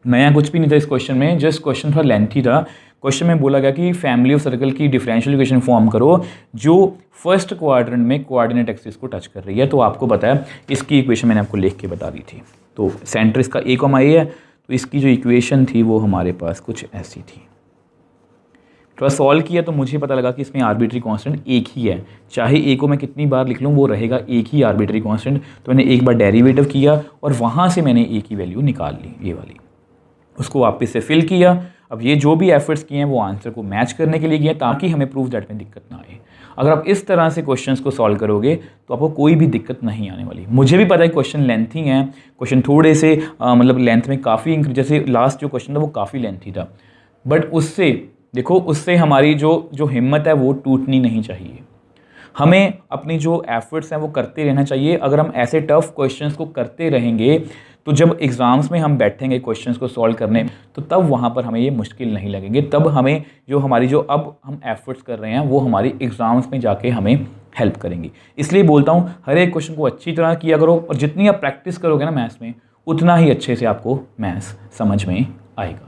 नया कुछ भी नहीं था इस क्वेश्चन में, जस्ट क्वेश्चन थोड़ा लेंथी था। क्वेश्चन में बोला गया कि फैमिली ऑफ सर्कल की डिफरेंशियल इक्वेशन फॉर्म करो जो फर्स्ट क्वाड्रेंट में कोऑर्डिनेट एक्सिस को टच कर रही है। तो आपको पता है इसकी इक्वेशन मैंने आपको लिख के बता दी थी। तो सेंटर इसका a, है, तो इसकी जो इक्वेशन थी वो हमारे पास कुछ ऐसी थी। थोड़ा सॉल्व किया तो मुझे पता लगा कि इसमें आर्बिट्री कांस्टेंट एक ही है, चाहे a को मैं कितनी बार लिख लूँ वो रहेगा एक ही आर्बिट्री कांस्टेंट। तो मैंने एक बार डेरिवेटिव किया और वहाँ से मैंने a की वैल्यू निकाल ली, ये वाली, उसको वापस से फिल किया। अब ये जो भी एफर्ट्स किए हैं वो आंसर को मैच करने के लिए किए ताकि हमें प्रूफ दैट में दिक्कत ना आए। अगर आप इस तरह से क्वेश्चंस को सॉल्व करोगे तो आपको कोई भी दिक्कत नहीं आने वाली। मुझे भी पता है क्वेश्चन लेंथी हैं, क्वेश्चन थोड़े से मतलब लेंथ में काफ़ी, जैसे लास्ट जो क्वेश्चन था वो काफ़ी लेंथी था, बट उससे देखो उससे हमारी जो हिम्मत है वो टूटनी नहीं चाहिए। हमें अपनी जो एफर्ट्स हैं वो करते रहना चाहिए। अगर हम ऐसे टफ क्वेश्चंस को करते रहेंगे तो जब एग्ज़ाम्स में हम बैठेंगे क्वेश्चंस को सॉल्व करने तो तब वहाँ पर हमें ये मुश्किल नहीं लगेंगे। तब हमें जो हमारी जो अब हम एफर्ट्स कर रहे हैं वो हमारी एग्ज़ाम्स में जाके हमें हेल्प करेंगी। इसलिए बोलता हूँ हर एक क्वेश्चन को अच्छी तरह किया करो और जितनी आप प्रैक्टिस करोगे ना मैथ्स में उतना ही अच्छे से आपको मैथ्स समझ में आएगा।